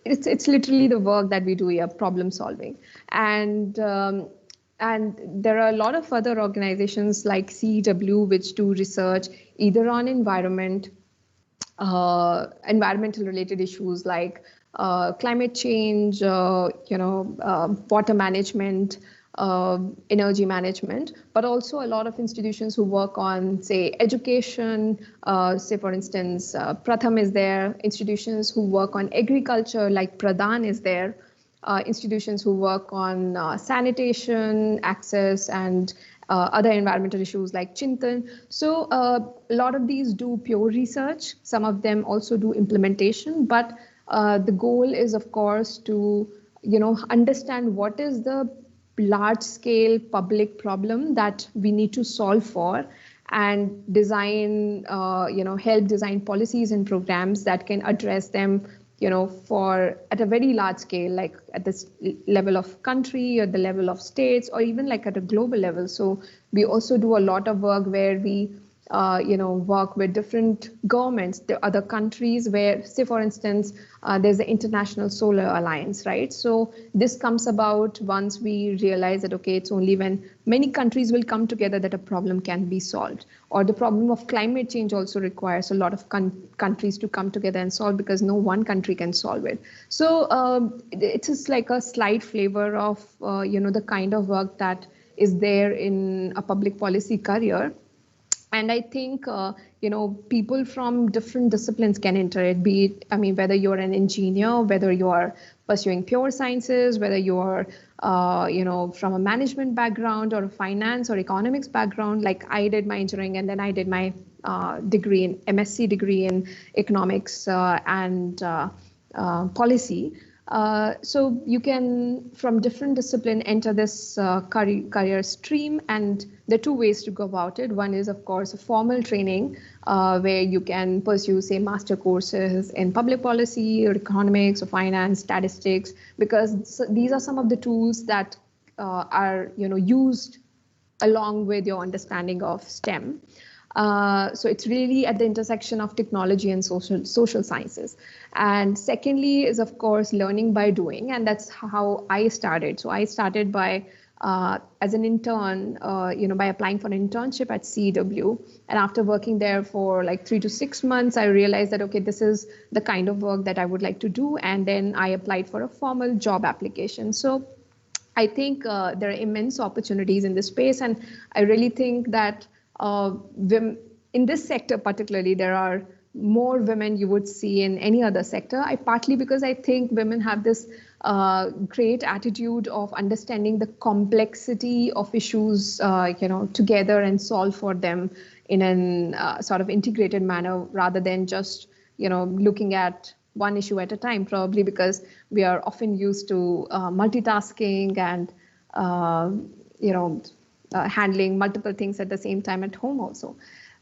It's literally the work that we do here, problem solving. And there are a lot of other organizations like CEEW which do research either on environmental related issues like climate change, water management, energy management, but also a lot of institutions who work on, say, education. Say, for instance, Pratham is there. Institutions who work on agriculture, like Pradhan is there. Institutions who work on sanitation, access, and other environmental issues like Chintan. So a lot of these do pure research. Some of them also do implementation, but the goal is, of course, to understand what is the large-scale public problem that we need to solve for, and design, help design policies and programs that can address them, for at a very large scale, like at this level of country or the level of states, or even like at a global level. So we also do a lot of work where we work with different governments, the other countries where, say, for instance, there's the International Solar Alliance, right? So this comes about once we realize that, okay, it's only when many countries will come together that a problem can be solved. Or the problem of climate change also requires a lot of countries to come together and solve, because no one country can solve it. So it's just like a slight flavor of, the kind of work that is there in a public policy career. And I think people from different disciplines can enter it, be it, I mean, whether you're an engineer, whether you are pursuing pure sciences, whether you're from a management background or a finance or economics background. Like I did my engineering, and then I did my degree in MSc degree in economics and policy. So you can, from different discipline, enter this career stream, and there are two ways to go about it. One is, of course, a formal training where you can pursue, say, master courses in public policy or economics or finance, statistics, because these are some of the tools that are used along with your understanding of STEM. So it's really at the intersection of technology and social sciences. And secondly is, of course, learning by doing. And that's how I started. So I started by, as an intern, by applying for an internship at CEEW. And after working there for like 3 to 6 months, I realized that, okay, this is the kind of work that I would like to do. And then I applied for a formal job application. So I think there are immense opportunities in this space. And I really think that in this sector particularly, there are more women you would see in any other sector. Partly because I think women have this great attitude of understanding the complexity of issues, together and solve for them in a sort of integrated manner, rather than just, looking at one issue at a time, probably because we are often used to multitasking and, handling multiple things at the same time at home also.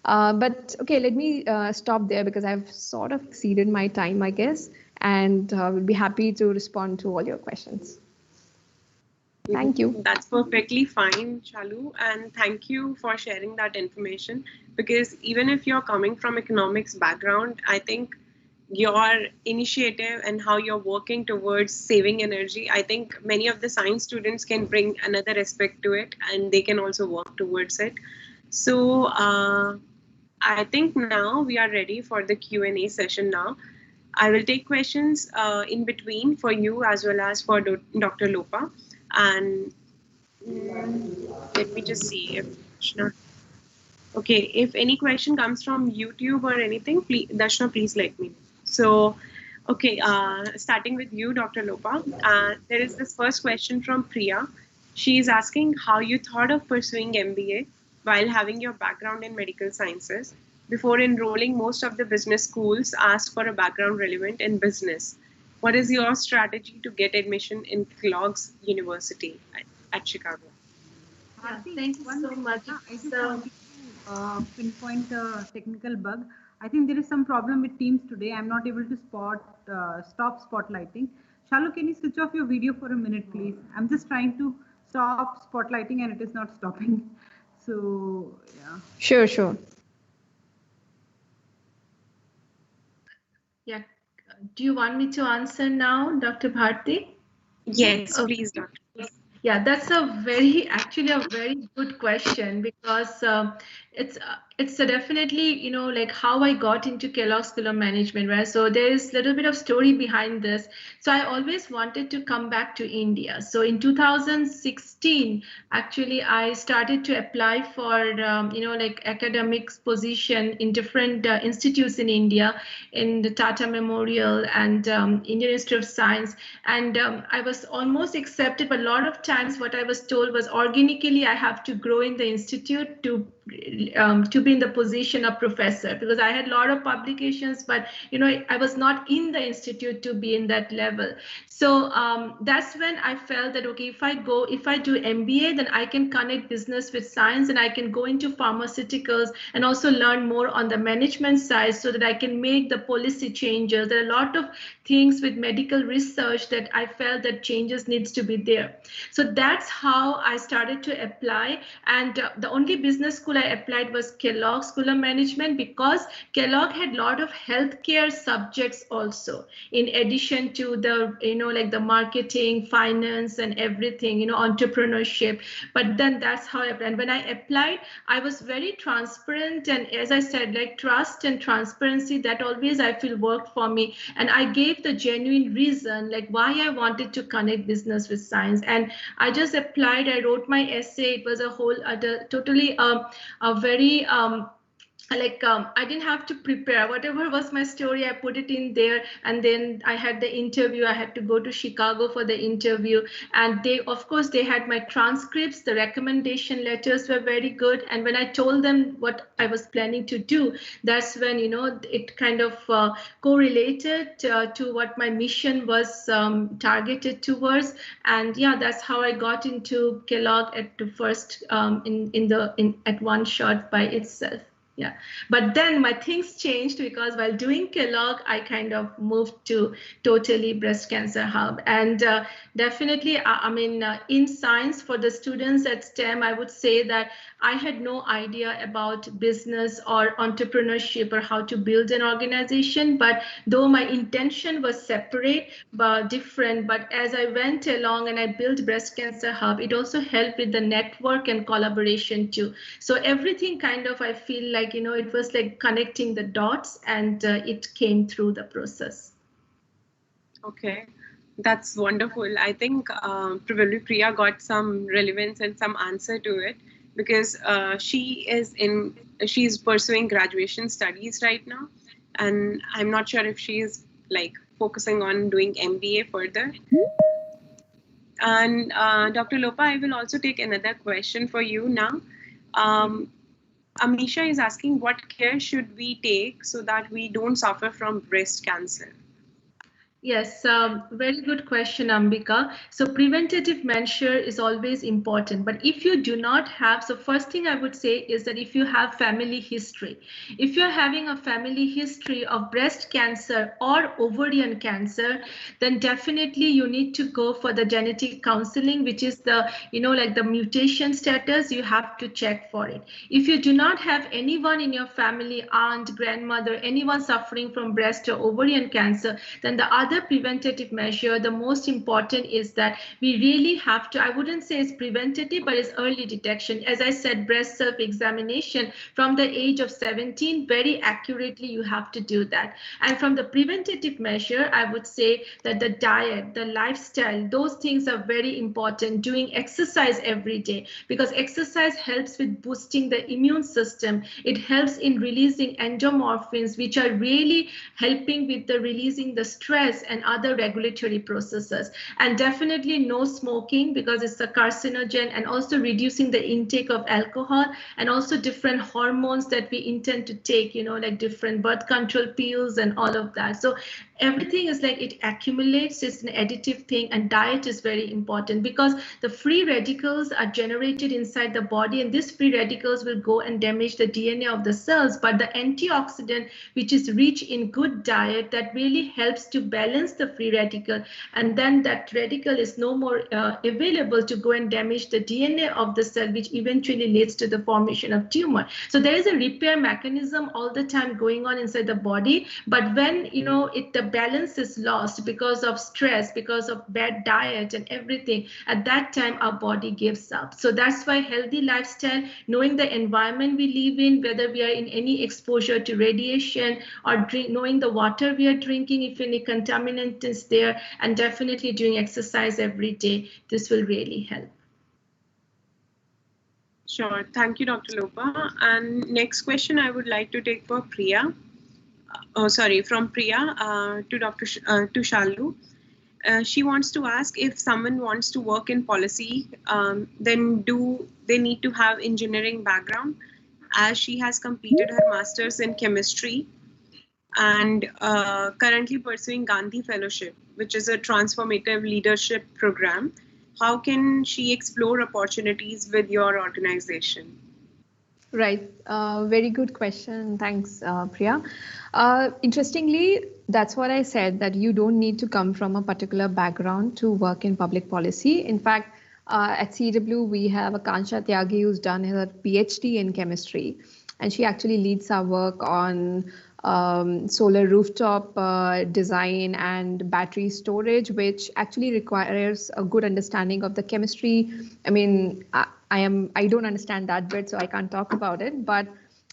But okay, let me stop there because I've sort of exceeded my time, I guess, and we'll be happy to respond to all your questions. Thank you. That's perfectly fine, Shalu, and thank you for sharing that information, because even if you're coming from economics background, I think your initiative and how you're working towards saving energy, I think many of the science students can bring another aspect to it, and they can also work towards it. So I think now we are ready for the Q&A session now. I will take questions in between for you as well as for Dr. Lopa. And let me just see if okay, if any question comes from YouTube or anything, please, Darshana, please let me know. So, okay, starting with you, Dr. Lopa, there is this first question from Priya. She is asking how you thought of pursuing MBA while having your background in medical sciences. Before enrolling, most of the business schools ask for a background relevant in business. What is your strategy to get admission in Kellogg's University at Chicago? Thank you so much. I just want to pinpoint a technical bug. I think there is some problem with Teams today. I'm not able to stop spotlighting. Shalu, can you switch off your video for a minute, please? I'm just trying to stop spotlighting and it is not stopping. So, yeah. Sure. Yeah. Do you want me to answer now, Dr. Bharti? Yes, please, Doctor. Yeah, that's actually a very good question, because it's definitely, like how I got into Kellogg School of Management, right? So there is a little bit of story behind this. So I always wanted to come back to India. So in 2016, actually, I started to apply for, academics position in different institutes in India, in the Tata Memorial and Indian Institute of Science. And I was almost accepted, but a lot of times what I was told was organically I have to grow in the institute to be in the position of professor, because I had a lot of publications, but I was not in the institute to be in that level. So that's when I felt that, okay, if I do MBA, then I can connect business with science, and I can go into pharmaceuticals and also learn more on the management side, so that I can make the policy changes. There are a lot of things with medical research that I felt that changes needs to be there. So that's how I started to apply. And the only business school school I applied was Kellogg School of Management, because Kellogg had a lot of healthcare subjects also, in addition to the, like the marketing, finance and everything, entrepreneurship. But then that's how I applied. And when I applied, I was very transparent. And as I said, like trust and transparency, that always I feel worked for me. And I gave the genuine reason, like why I wanted to connect business with science. And I just applied, I wrote my essay. It was a whole, totally a very, I didn't have to prepare. Whatever was my story, I put it in there. And then I had the interview. I had to go to Chicago for the interview. And they, of course, they had my transcripts. The recommendation letters were very good. And when I told them what I was planning to do, that's when, it kind of correlated to what my mission was targeted towards. And yeah, that's how I got into Kellogg at the first at one shot by itself. Yeah, but then my things changed, because while doing Kellogg, I kind of moved to totally breast cancer hub. And definitely, in science for the students at STEM, I would say that I had no idea about business or entrepreneurship or how to build an organization. But though my intention was separate but different, but as I went along and I built breast cancer hub, it also helped with the network and collaboration too. So everything kind of, I feel like, it was like connecting the dots, and it came through the process. Okay, that's wonderful. I think probably Priya got some relevance and some answer to it, because she's pursuing graduation studies right now, and I'm not sure if she's like focusing on doing MBA further. And Dr. Lopa, I will also take another question for you now. Amisha is asking, what care should we take so that we don't suffer from breast cancer? Yes, very good question, Ambika. So preventative measure is always important, but if you do not have, so first thing I would say is that if you have family history, if you're having a family history of breast cancer or ovarian cancer, then definitely you need to go for the genetic counseling, which is the, like the mutation status, you have to check for it. If you do not have anyone in your family, aunt, grandmother, anyone suffering from breast or ovarian cancer, then the other preventative measure, the most important is that we really have to, I wouldn't say it's preventative, but it's early detection. As I said, breast self-examination from the age of 17, very accurately you have to do that. And from the preventative measure, I would say that the diet, the lifestyle, those things are very important. Doing exercise every day, because exercise helps with boosting the immune system. It helps in releasing endomorphins, which are really helping with the releasing the stress and other regulatory processes. And definitely no smoking, because it's a carcinogen, and also reducing the intake of alcohol, and also different hormones that we intend to take, like different birth control pills and all of that. So everything is like it accumulates, it's an additive thing, and diet is very important, because the free radicals are generated inside the body, and these free radicals will go and damage the DNA of the cells. But the antioxidant, which is rich in good diet, that really helps to balance the free radical, and then that radical is no more available to go and damage the DNA of the cell, which eventually leads to the formation of tumor. So there is a repair mechanism all the time going on inside the body. But when the balance is lost because of stress, because of bad diet and everything, at that time our body gives up. So that's why healthy lifestyle, knowing the environment we live in, whether we are in any exposure to radiation, or knowing the water we are drinking, if any contaminant is there, and definitely doing exercise every day, this will really help. Sure, thank you, Dr. Lopa. And next question I would like to take for Priya. From Priya to to Shalu. She wants to ask, if someone wants to work in policy, then do they need to have engineering background, as she has completed her master's in chemistry and currently pursuing Gandhi Fellowship, which is a transformative leadership program. How can she explore opportunities with your organization? Right. Very good question. Thanks, Priya. Interestingly, that's what I said, that you don't need to come from a particular background to work in public policy. In fact, at CEEW, we have Akansha Tyagi who's done her PhD in chemistry, and she actually leads our work on solar rooftop design and battery storage, which actually requires a good understanding of the chemistry. I mean, I don't understand that bit, so I can't talk about it, but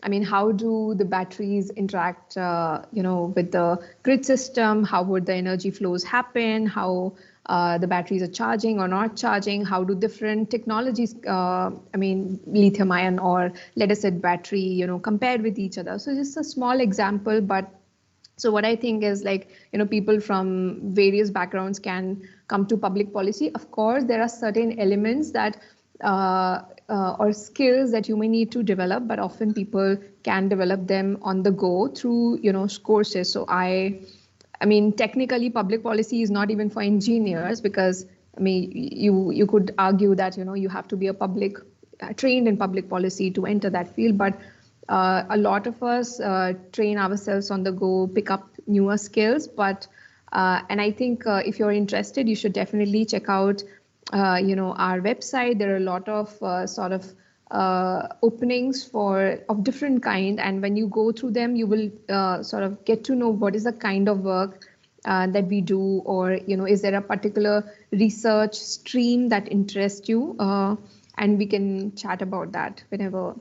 I mean, how do the batteries interact, with the grid system? How would the energy flows happen? How the batteries are charging or not charging? How do different technologies, lithium ion or lead acid battery, compared with each other? So just a small example, but so what I think is like, people from various backgrounds can come to public policy. Of course, there are certain elements that or skills that you may need to develop, but often people can develop them on the go through, courses. So I mean, technically, public policy is not even for engineers because, I mean, you could argue that, you have to be a trained in public policy to enter that field. But a lot of us train ourselves on the go, pick up newer skills. And I think if you're interested, you should definitely check out, our website. There are a lot of openings of different kind, and when you go through them, you will sort of get to know what is the kind of work that we do, or is there a particular research stream that interests you, and we can chat about that whenever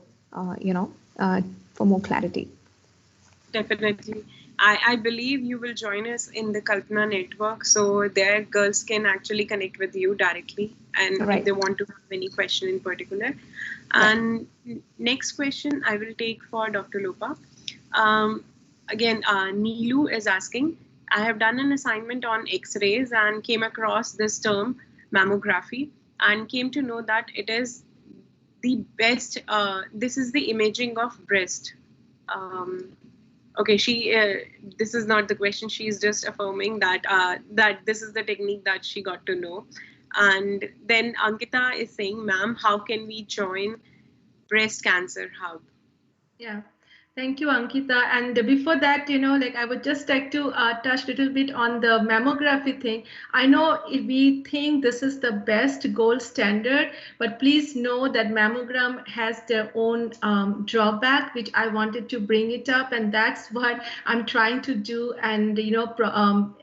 for more clarity. Definitely. I believe you will join us in the Kalpana network, so there girls can actually connect with you directly, and if they want to have any question in particular. And next question I will take for Dr. Lopa. Again, Neelu is asking, I have done an assignment on X-rays and came across this term mammography and came to know that it is the best, this is the imaging of breast. Okay, this is not the question. She's just affirming that that this is the technique that she got to know. And then Ankita is saying, ma'am, how can we join Breast Cancer Hub? Yeah. Thank you, Ankita. And before that, I would just like to touch a little bit on the mammography thing. I know if we think this is the best gold standard, but please know that mammogram has their own drawback, which I wanted to bring it up. And that's what I'm trying to do and,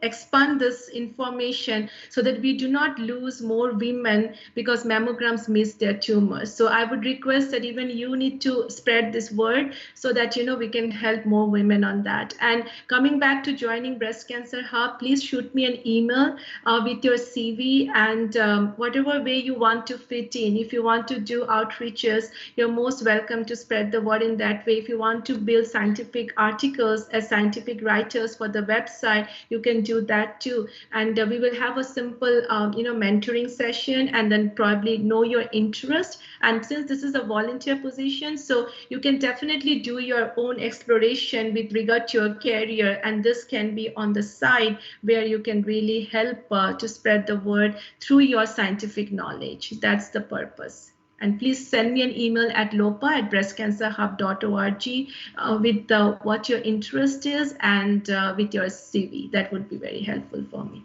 expand this information so that we do not lose more women because mammograms miss their tumors. So I would request that even you need to spread this word so that we can help more women on that. And coming back to joining Breast Cancer Hub, please shoot me an email with your CV and whatever way you want to fit in. If you want to do outreaches, you're most welcome to spread the word in that way. If you want to build scientific articles as scientific writers for the website, you can do that too. And we will have a simple, mentoring session and then probably know your interest. And since this is a volunteer position, so you can definitely do your own exploration with regard to your career, and this can be on the side where you can really help to spread the word through your scientific knowledge. That's the purpose. And please send me an email at lopa@breastcancerhub.org with what your interest is and with your CV. That would be very helpful for me.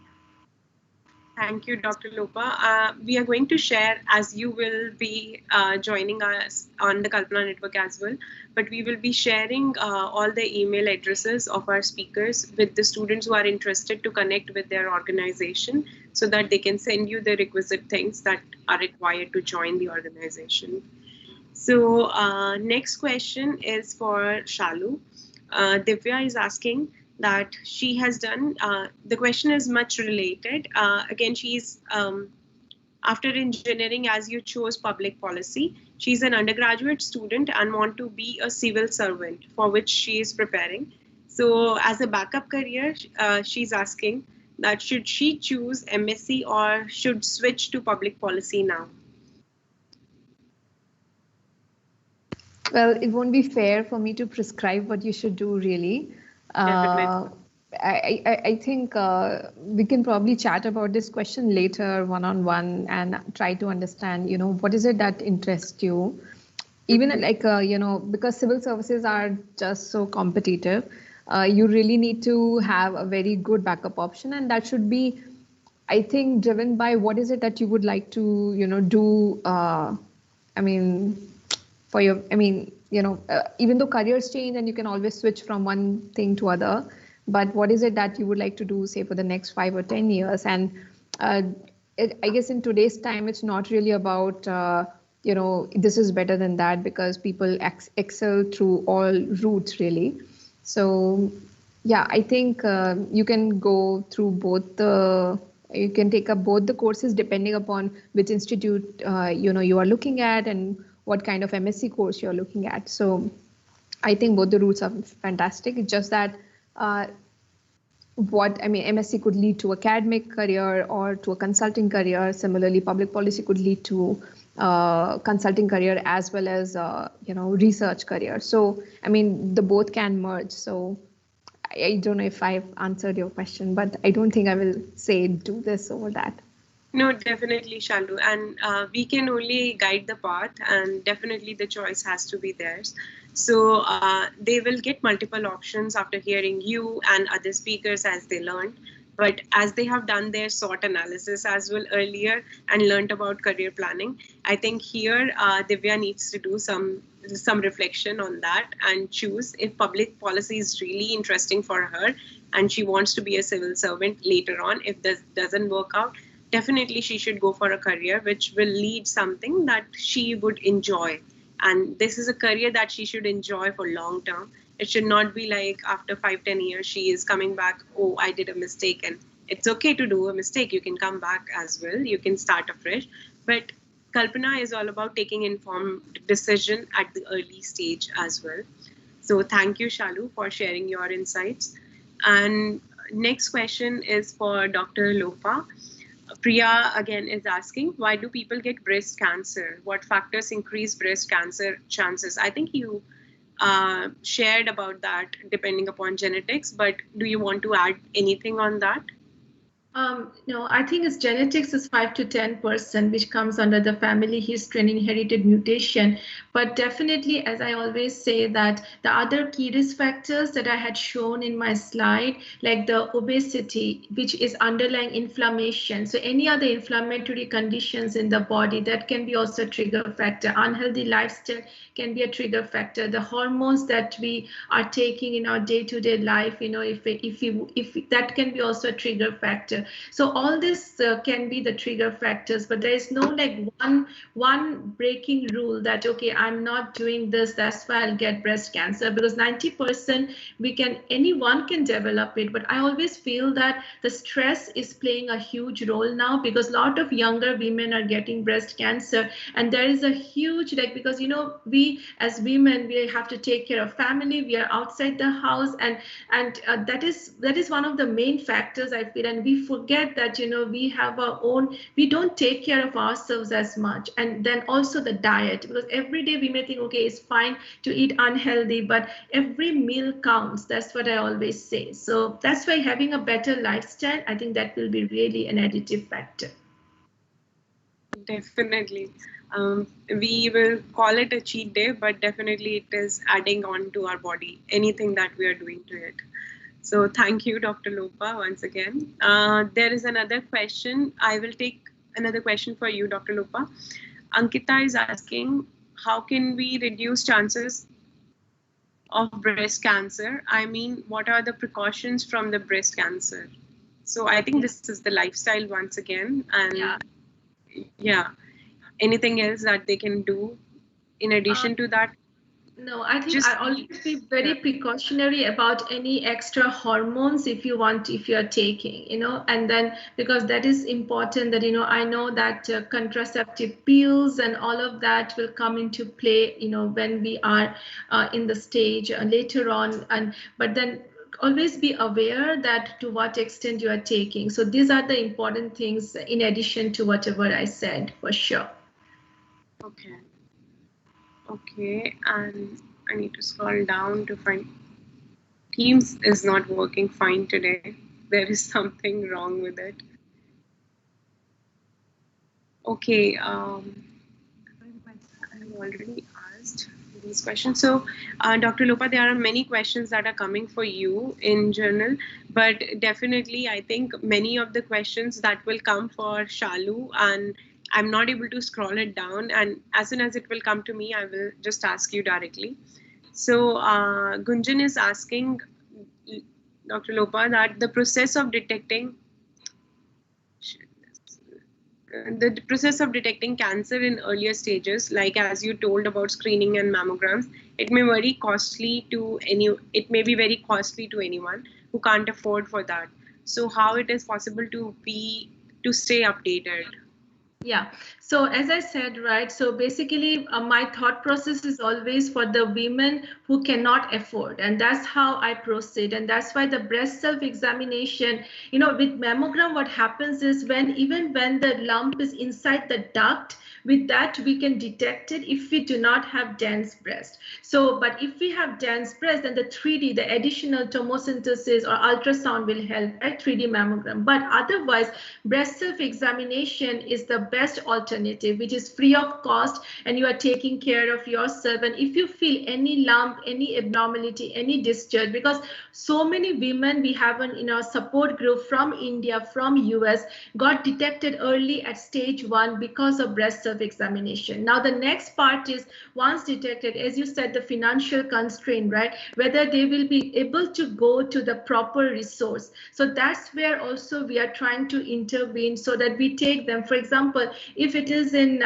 Thank you, Dr. Lopa. We are going to share, as you will be joining us on the Kalpana network as well, but we will be sharing all the email addresses of our speakers with the students who are interested to connect with their organization so that they can send you the requisite things that are required to join the organization. So next question is for Shalu. Divya is asking that she has done, the question is much related. Again, she's, after engineering, as you chose public policy, she's an undergraduate student and want to be a civil servant for which she is preparing. So as a backup career, she's asking that should she choose MSc or should switch to public policy now? Well, it won't be fair for me to prescribe what you should do, really. I think we can probably chat about this question later one-on-one and try to understand, what is it that interests you? Even like, because civil services are just so competitive, you really need to have a very good backup option. And that should be, I think driven by what is it that you would like to, do. I mean, for your, even though careers change and you can always switch from one thing to other, but what is it that you would like to do, say, for the next 5 or 10 years? And uh, I guess in today's time, it's not really about, this is better than that, because people excel through all routes, really. So, yeah, I think you can go through you can take up both the courses depending upon which institute, you are looking at, and what kind of MSc course you're looking at. So I think both the routes are fantastic. It's just that MSc could lead to academic career or to a consulting career. Similarly, public policy could lead to consulting career as well as research career. So the both can merge. So I don't know if I've answered your question, but I don't think I will say do this or that. No, definitely, Shalu. And we can only guide the path, and definitely the choice has to be theirs. So they will get multiple options after hearing you and other speakers as they learn. But as they have done their SWOT analysis as well earlier and learned about career planning, I think here Divya needs to do some reflection on that and choose if public policy is really interesting for her and she wants to be a civil servant later on. If this doesn't work out, definitely she should go for a career which will lead something that she would enjoy. And this is a career that she should enjoy for long term. It should not be like after 5-10 years she is coming back, oh, I did a mistake. And it's okay to do a mistake. You can come back as well. You can start afresh. But Kalpana is all about taking informed decision at the early stage as well. So thank you, Shalu, for sharing your insights. And next question is for Dr. Lopa. Priya again is asking, why do people get breast cancer? What factors increase breast cancer chances? I think you shared about that depending upon genetics, but do you want to add anything on that? No, I think its genetics is 5 to 10%, which comes under the family history and inherited mutation. But definitely, as I always say, that the other key risk factors that I had shown in my slide, like the obesity, which is underlying inflammation. So any other inflammatory conditions in the body, that can be also a trigger factor. Unhealthy lifestyle can be a trigger factor. The hormones that we are taking in our day-to-day life, if that can be also a trigger factor. So all this can be the trigger factors, but there is no like one breaking rule that, okay, I'm not doing this, that's why I'll get breast cancer, because 90% anyone can develop it. But I always feel that the stress is playing a huge role now, because a lot of younger women are getting breast cancer, and there is a huge, because we as women, we have to take care of family, we are outside the house, and that is one of the main factors I feel. And we forget that we have our own, we don't take care of ourselves as much. And then also the diet, because every day we may think, okay, it's fine to eat unhealthy, but every meal counts. That's what I always say. So that's why having a better lifestyle, I think that will be really an additive factor. Definitely. We will call it a cheat day, but definitely it is adding on to our body, anything that we are doing to it. So thank you, Dr. Lopa, once again. There is another question. I will take another question for you, Dr. Lopa. Ankita is asking, how can we reduce chances of breast cancer? I mean, what are the precautions from the breast cancer? So I think this is the lifestyle once again. And yeah, anything else that they can do in addition to that? No, I think I always be very precautionary about any extra hormones if you're taking, and then because that is important that, I know that contraceptive pills and all of that will come into play, when we are in the stage later on. But then always be aware that to what extent you are taking. So these are the important things in addition to whatever I said, for sure. Okay, and I need to scroll down to find. Teams is not working fine today. There is something wrong with it. Okay, I've already asked these questions. So, Dr. Lopa, there are many questions that are coming for you in journal, but definitely I think many of the questions that will come for Shalu, and I'm not able to scroll it down, and as soon as it will come to me, I will just ask you directly. So, Gunjan is asking Dr. Lopa that the process of detecting cancer in earlier stages, like as you told about screening and mammograms, it may be very costly to anyone who can't afford for that. So how it is possible to stay updated? Yeah. So as I said, right, so basically my thought process is always for the women who cannot afford, and that's how I proceed. And that's why the breast self-examination, with mammogram, what happens is even when the lump is inside the duct, with that we can detect it if we do not have dense breast. So, but if we have dense breast, then the 3D, the additional tomosynthesis or ultrasound will help, right? 3D mammogram. But otherwise, breast self-examination is the best alternative, which is free of cost, and you are taking care of yourself. And if you feel any lump, any abnormality, any discharge, because so many women we have in our support group from India, from US, got detected early at stage 1 because of breast self-examination. Now the next part is, once detected, as you said, the financial constraint, right? Whether they will be able to go to the proper resource. So that's where also we are trying to intervene, so that we take them. For example, if it is in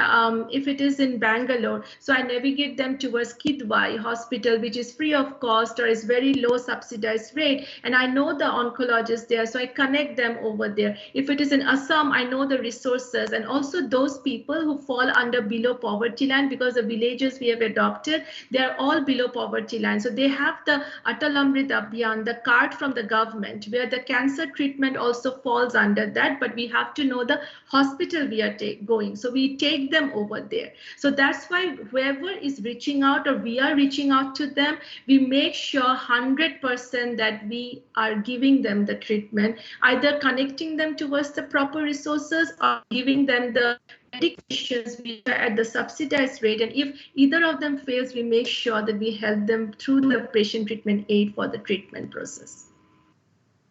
Bangalore, so I navigate them towards Kidwai Hospital, which is free of cost or is very low subsidized rate, and I know the oncologist there, so I connect them over there. If it is in Assam, I know the resources, and also those people who fall under below poverty line, because the villages we have adopted, they are all below poverty line. So they have the Atal Amrit Abhiyan, the card from the government, where the cancer treatment also falls under that, but we have to know the hospital we are going. So we take them over there. So that's why whoever is reaching out, or we are reaching out to them, we make sure 100% that we are giving them the treatment, either connecting them towards the proper resources or giving them the medications which are at the subsidized rate. And if either of them fails, we make sure that we help them through the patient treatment aid for the treatment process.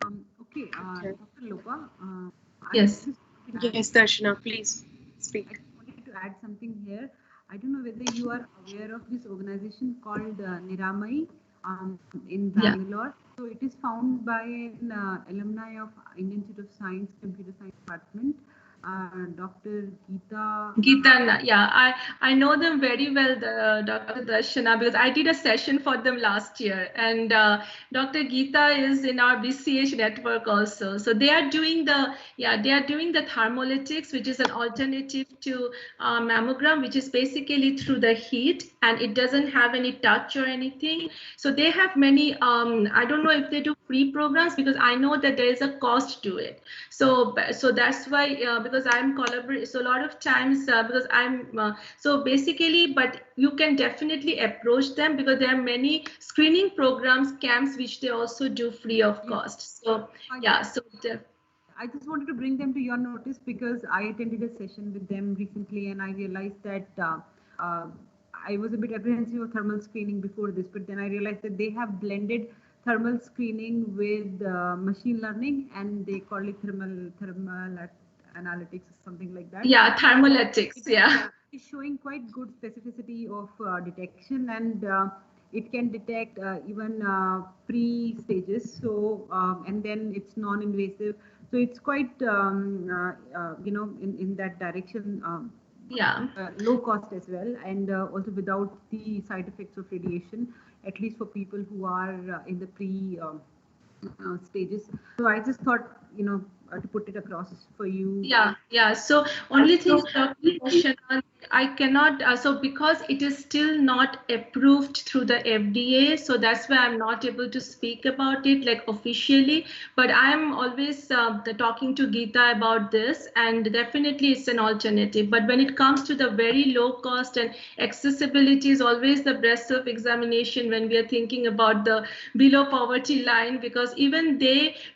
Okay, Dr. Lopa. Yes. Yes, Darshana, please speak. I just wanted to add something here. I don't know whether you are aware of this organization called Niramai in Bangalore. Yeah. So it is founded by an alumni of Indian Institute of Science, Computer Science Department, Dr. Geeta. Yeah, I know them very well, Dr. Darshana, because I did a session for them last year, and Dr. Geeta is in our BCH network also. So they are doing the thermolytics, which is an alternative to mammogram, which is basically through the heat, and it doesn't have any touch or anything. So they have many. I don't know if they do free programs, because I know that there is a cost to it. So that's why because I'm collaborating. So a lot of times because I'm so basically, but you can definitely approach them, because there are many screening programs, camps, which they also do free of cost. So yeah, so I just wanted to bring them to your notice, because I attended a session with them recently, and I realized that I was a bit apprehensive of thermal screening before this, but then I realized that they have blended thermal screening with machine learning, and they call it thermal analytics or something like that. Yeah, thermolytics. Yeah. It's showing quite good specificity of detection, and it can detect even pre-stages. So and then it's non-invasive. So it's quite in that direction. Low cost as well, and also without the side effects of radiation, at least for people who are in the pre stages. So I just thought, to put it across for you. Yeah. So only thing, I cannot. So because it is still not approved through the FDA, so that's why I'm not able to speak about it like officially. But I'm always talking to Geeta about this, and definitely it's an alternative. But when it comes to the very low cost and accessibility, is always the breast self-examination when we are thinking about the below poverty line, because even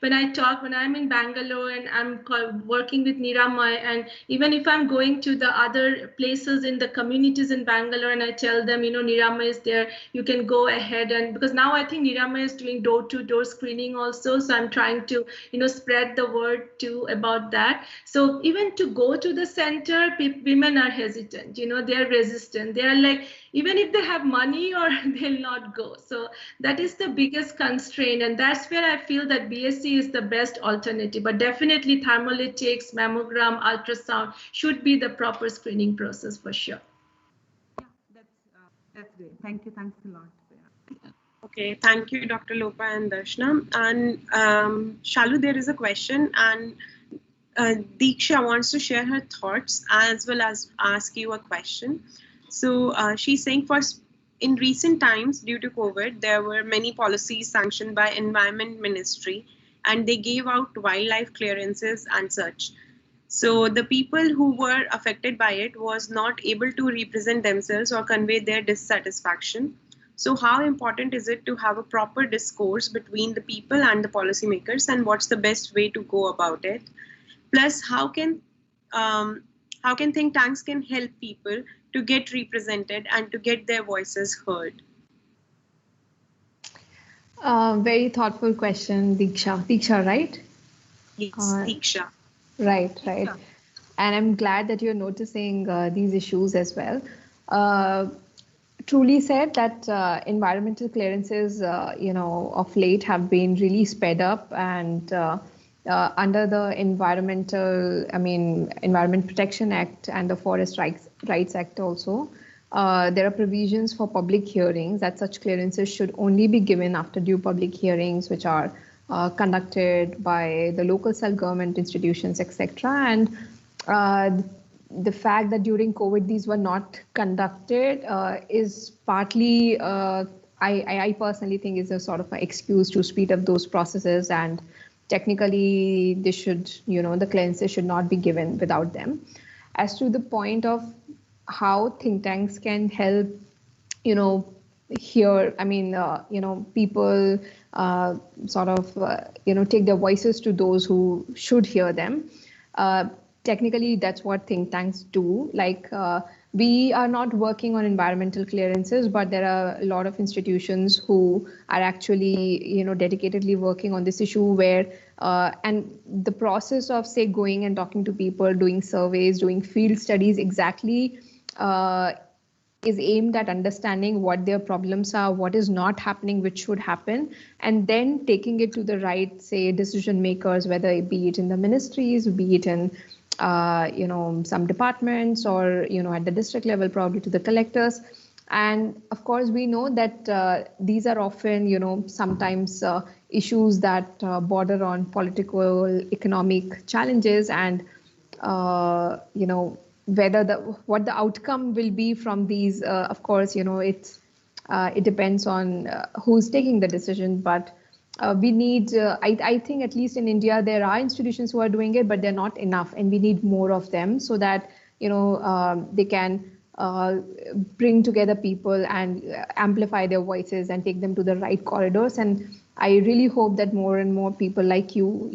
when I'm in Bangalore Bangalore and I'm working with Niramai, and even if I'm going to the other places in the communities in Bangalore and I tell them, Niramai is there, you can go ahead. And because now I think Niramai is doing door-to-door screening also, so I'm trying to spread the word too about that. So even to go to the center, women are hesitant, they're resistant, they're like, even if they have money or they'll not go. So that is the biggest constraint, and that's where I feel that BSc is the best alternative. But definitely thermolytics, mammogram, ultrasound should be the proper screening process for sure. Yeah, that's great. Thank you. Thanks a lot. Okay, thank you, Dr. Lopa and Darshana. And Shalu, there is a question, and Deeksha wants to share her thoughts as well as ask you a question. So she's saying, in recent times, due to COVID, there were many policies sanctioned by Environment Ministry, and they gave out wildlife clearances and such. So the people who were affected by it was not able to represent themselves or convey their dissatisfaction. So how important is it to have a proper discourse between the people and the policymakers, and what's the best way to go about it? Plus, how can think tanks can help people to get represented and to get their voices heard? Very thoughtful question, Diksha. Diksha, right? Yes, Deeksha. Right. And I'm glad that you're noticing these issues as well. Truly said that environmental clearances, of late have been really sped up, and under the Environment Protection Act and the Forest Rights Act also, there are provisions for public hearings that such clearances should only be given after due public hearings, which are conducted by the local self-government institutions, etc. And the fact that during COVID these were not conducted is partly, I personally think, is a sort of an excuse to speed up those processes, and technically they should, the clearances should not be given without them. As to the point of how think tanks can help, hear, people take their voices to those who should hear them. Technically, that's what think tanks do. We are not working on environmental clearances, but there are a lot of institutions who are actually, dedicatedly working on this issue where, and the process of, say, going and talking to people, doing surveys, doing field studies exactly is aimed at understanding what their problems are, what is not happening, which should happen, and then taking it to the right, say, decision makers, whether it be it in the ministries, be it in some departments, or at the district level, probably to the collectors. And of course, we know that these are often, sometimes issues that border on political, economic challenges, and whether what the outcome will be from these. Of course, it depends on who's taking the decision, but we need, I think at least in India, there are institutions who are doing it, but they're not enough, and we need more of them so that, they can bring together people and amplify their voices and take them to the right corridors. And I really hope that more and more people like you,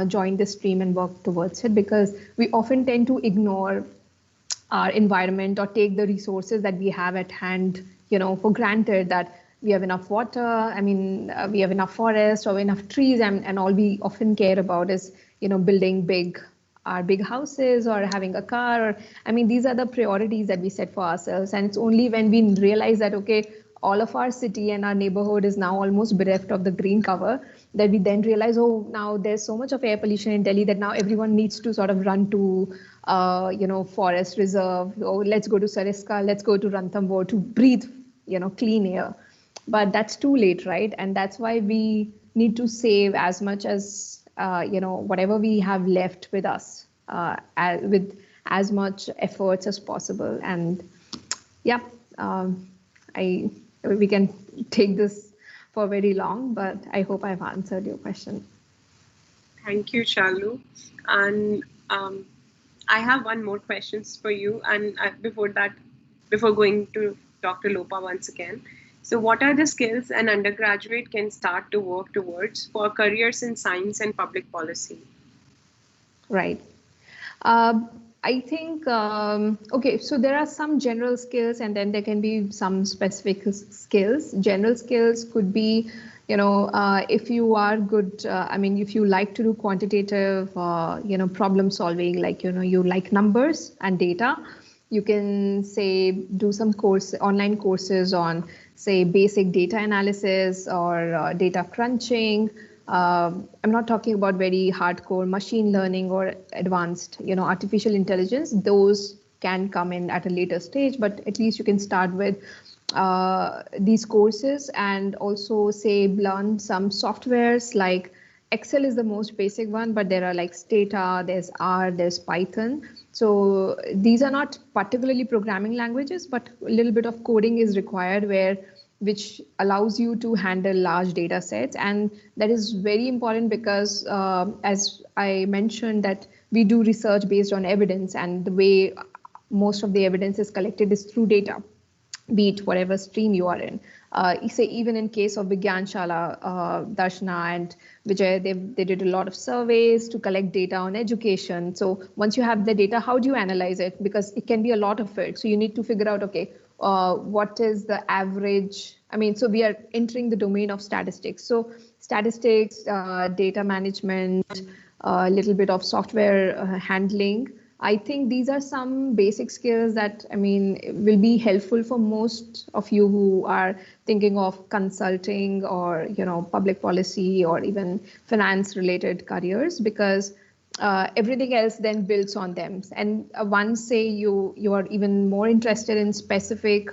join this stream and work towards it, because we often tend to ignore our environment or take the resources that we have at hand, for granted, that we have enough water, we have enough forest or enough trees, and all we often care about is, building big houses or having a car. Or, these are the priorities that we set for ourselves. And it's only when we realize that, okay, all of our city and our neighborhood is now almost bereft of the green cover, that we then realize, oh, now there's so much of air pollution in Delhi that now everyone needs to sort of run to, forest reserve. Oh, let's go to Sariska, let's go to Ranthambore to breathe, clean air. But that's too late, right? And that's why we need to save as much as, whatever we have left with us, with as much efforts as possible. And yeah, we can take this for very long, but I hope I've answered your question. Thank you, Shalu. And I have one more question for you. And before going to Dr. Lopa once again, so what are the skills an undergraduate can start to work towards for careers in science and public policy? Right. I think, okay, so there are some general skills and then there can be some specific skills. General skills could be, if you are good, I mean, if you like to do quantitative, problem solving, like, you like numbers and data, you can say do some online courses on, say, basic data analysis or data crunching. I'm not talking about very hardcore machine learning or advanced, artificial intelligence. Those can come in at a later stage, but at least you can start with these courses and also say learn some softwares like Excel is the most basic one, but there are like Stata, there's R, there's Python. So these are not particularly programming languages, but a little bit of coding is required which allows you to handle large data sets. And that is very important because as I mentioned that we do research based on evidence, and the way most of the evidence is collected is through data, be it whatever stream you are in. Say even in case of Vigyan Shala, Darshana and Vijay, they did a lot of surveys to collect data on education. So once you have the data, how do you analyze it? Because it can be a lot of it. So you need to figure out, okay, what is the average? I mean, so we are entering the domain of statistics. So statistics, data management, a little bit of software handling. I think these are some basic skills that, I mean, will be helpful for most of you who are thinking of consulting or, public policy or even finance related careers, because everything else then builds on them. And once, say, you are even more interested in specific,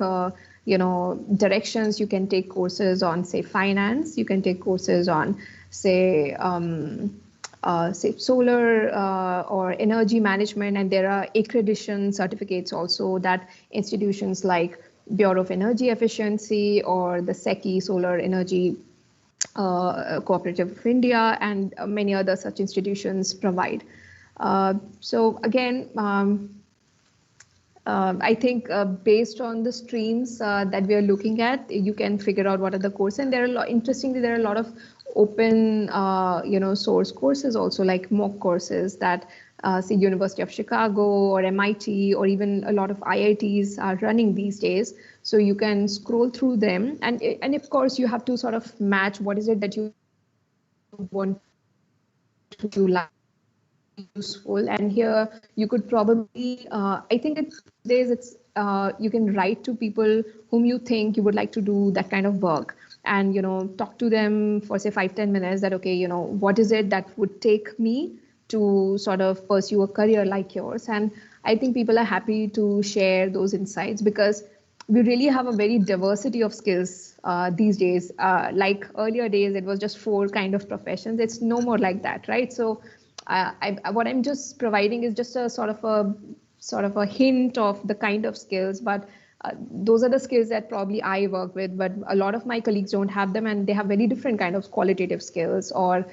directions, you can take courses on, say, finance, you can take courses on, say, solar or energy management, and there are accreditation certificates also that institutions like Bureau of Energy Efficiency or the SECI, Solar Energy Cooperative of India, and many other such institutions provide. So again, I think based on the streams that we are looking at, you can figure out what are the courses. And there are interestingly, there are a lot of open, source courses also, like mock courses that say University of Chicago or MIT or even a lot of IITs are running these days. So you can scroll through them, and of course you have to sort of match what is it that you want to do useful. And here you could probably, I think days it's you can write to people whom you think you would like to do that kind of work, and talk to them for say 5-10 minutes that, okay, what is it that would take me to sort of pursue a career like yours. And I think people are happy to share those insights because we really have a very diversity of skills these days. Like earlier days, it was just 4 kind of professions. It's no more like that, right? So what I'm just providing is just a sort of a hint of the kind of skills, but those are the skills that probably I work with, but a lot of my colleagues don't have them, and they have very different kind of qualitative skills or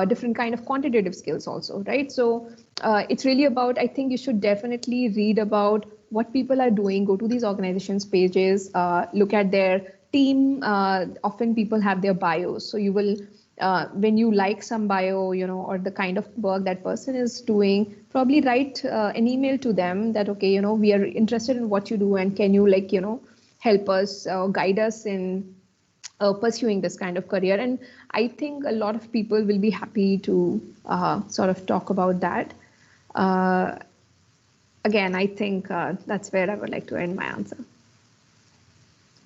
different kind of quantitative skills also, right? So it's really about, I think you should definitely read about what people are doing, go to these organizations pages, look at their team. Often people have their bios, so you will when you like some bio, or the kind of work that person is doing, probably write an email to them that, okay, we are interested in what you do, and can you help us, guide us in pursuing this kind of career. And I think a lot of people will be happy to sort of talk about that. Again, I think that's where I would like to end my answer.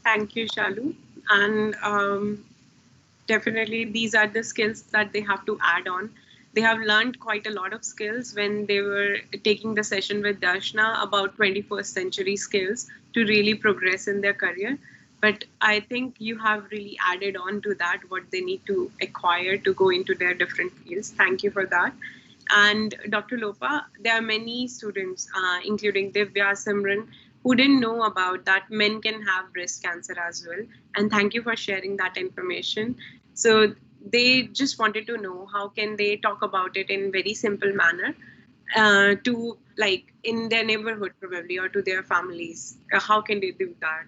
Thank you, Shalu. And definitely, these are the skills that they have to add on. They have learned quite a lot of skills when they were taking the session with Darshana about 21st century skills to really progress in their career. But I think you have really added on to that what they need to acquire to go into their different fields. Thank you for that. And Dr. Lopa, there are many students, including Divya, Simran, who didn't know about that men can have breast cancer as well. And thank you for sharing that information. So they just wanted to know how can they talk about it in very simple manner to like in their neighborhood probably or to their families. How can they do that?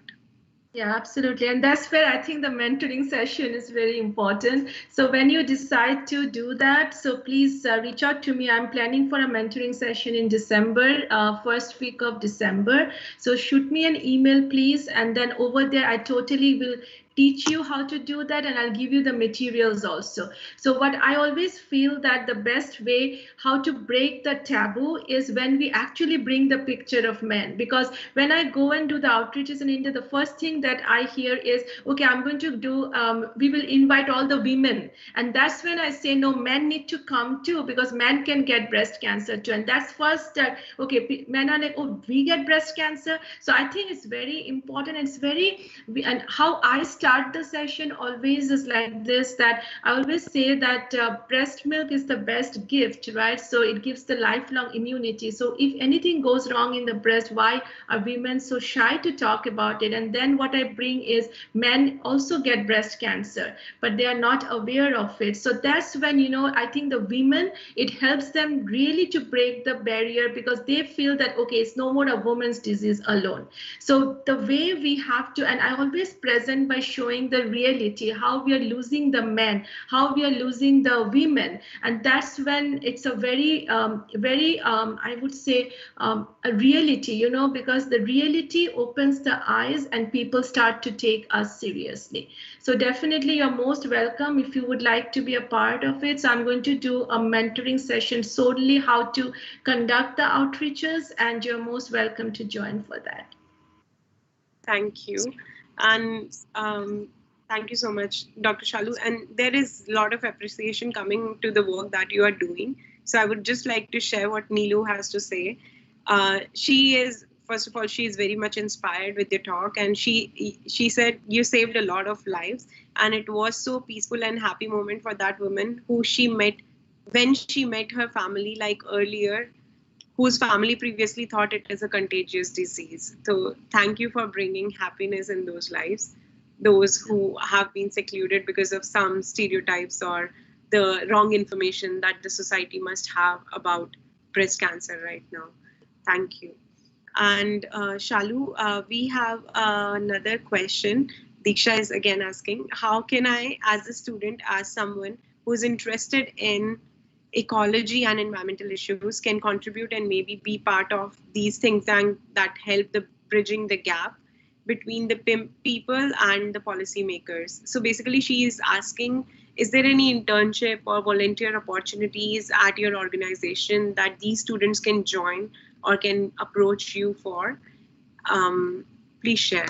Yeah, absolutely. And that's where I think the mentoring session is very important. So when you decide to do that, so please reach out to me. I'm planning for a mentoring session in December, first week of December. So shoot me an email, please. And then over there, I totally will teach you how to do that, and I'll give you the materials also. So what I always feel that the best way how to break the taboo is when we actually bring the picture of men. Because when I go and do the outreaches in India, the first thing that I hear is, okay, I'm going to do, we will invite all the women. And that's when I say, no, men need to come too, because men can get breast cancer too. And that's first that, okay, men are like, oh, we get breast cancer. So I think it's very important. It's very, and how I start the session always is like this, that I always say that breast milk is the best gift, right? So it gives the lifelong immunity. So if anything goes wrong in the breast, why are women so shy to talk about it? And then what I bring is men also get breast cancer, but they are not aware of it. So that's when, you know, I think the women, it helps them really to break the barrier, because they feel that, okay, it's no more a woman's disease alone. So the way we have to, and I always present by showing the reality, how we are losing the men, how we are losing the women. And that's when it's a very, I would say, a reality, you know, because the reality opens the eyes and people start to take us seriously. So definitely you're most welcome if you would like to be a part of it. So I'm going to do a mentoring session solely how to conduct the outreaches, and you're most welcome to join for that. Thank you. And thank you so much, Dr. Shalu. And there is a lot of appreciation coming to the work that you are doing. So I would just like to share what Neelu has to say. She is, first of all, she is very much inspired with your talk. And she said you saved a lot of lives. And it was so peaceful and happy moment for that woman who she met when she met her family like earlier, whose family previously thought it is a contagious disease. So thank you for bringing happiness in those lives, those who have been secluded because of some stereotypes or the wrong information that the society must have about breast cancer right now. Thank you. And Shalu, we have another question. Diksha is again asking, how can I, as a student, as someone who's interested in ecology and environmental issues, can contribute and maybe be part of these think tanks that help the bridging the gap between the people and the policymakers? So basically, she is asking, is there any internship or volunteer opportunities at your organization that these students can join or can approach you for? Please share.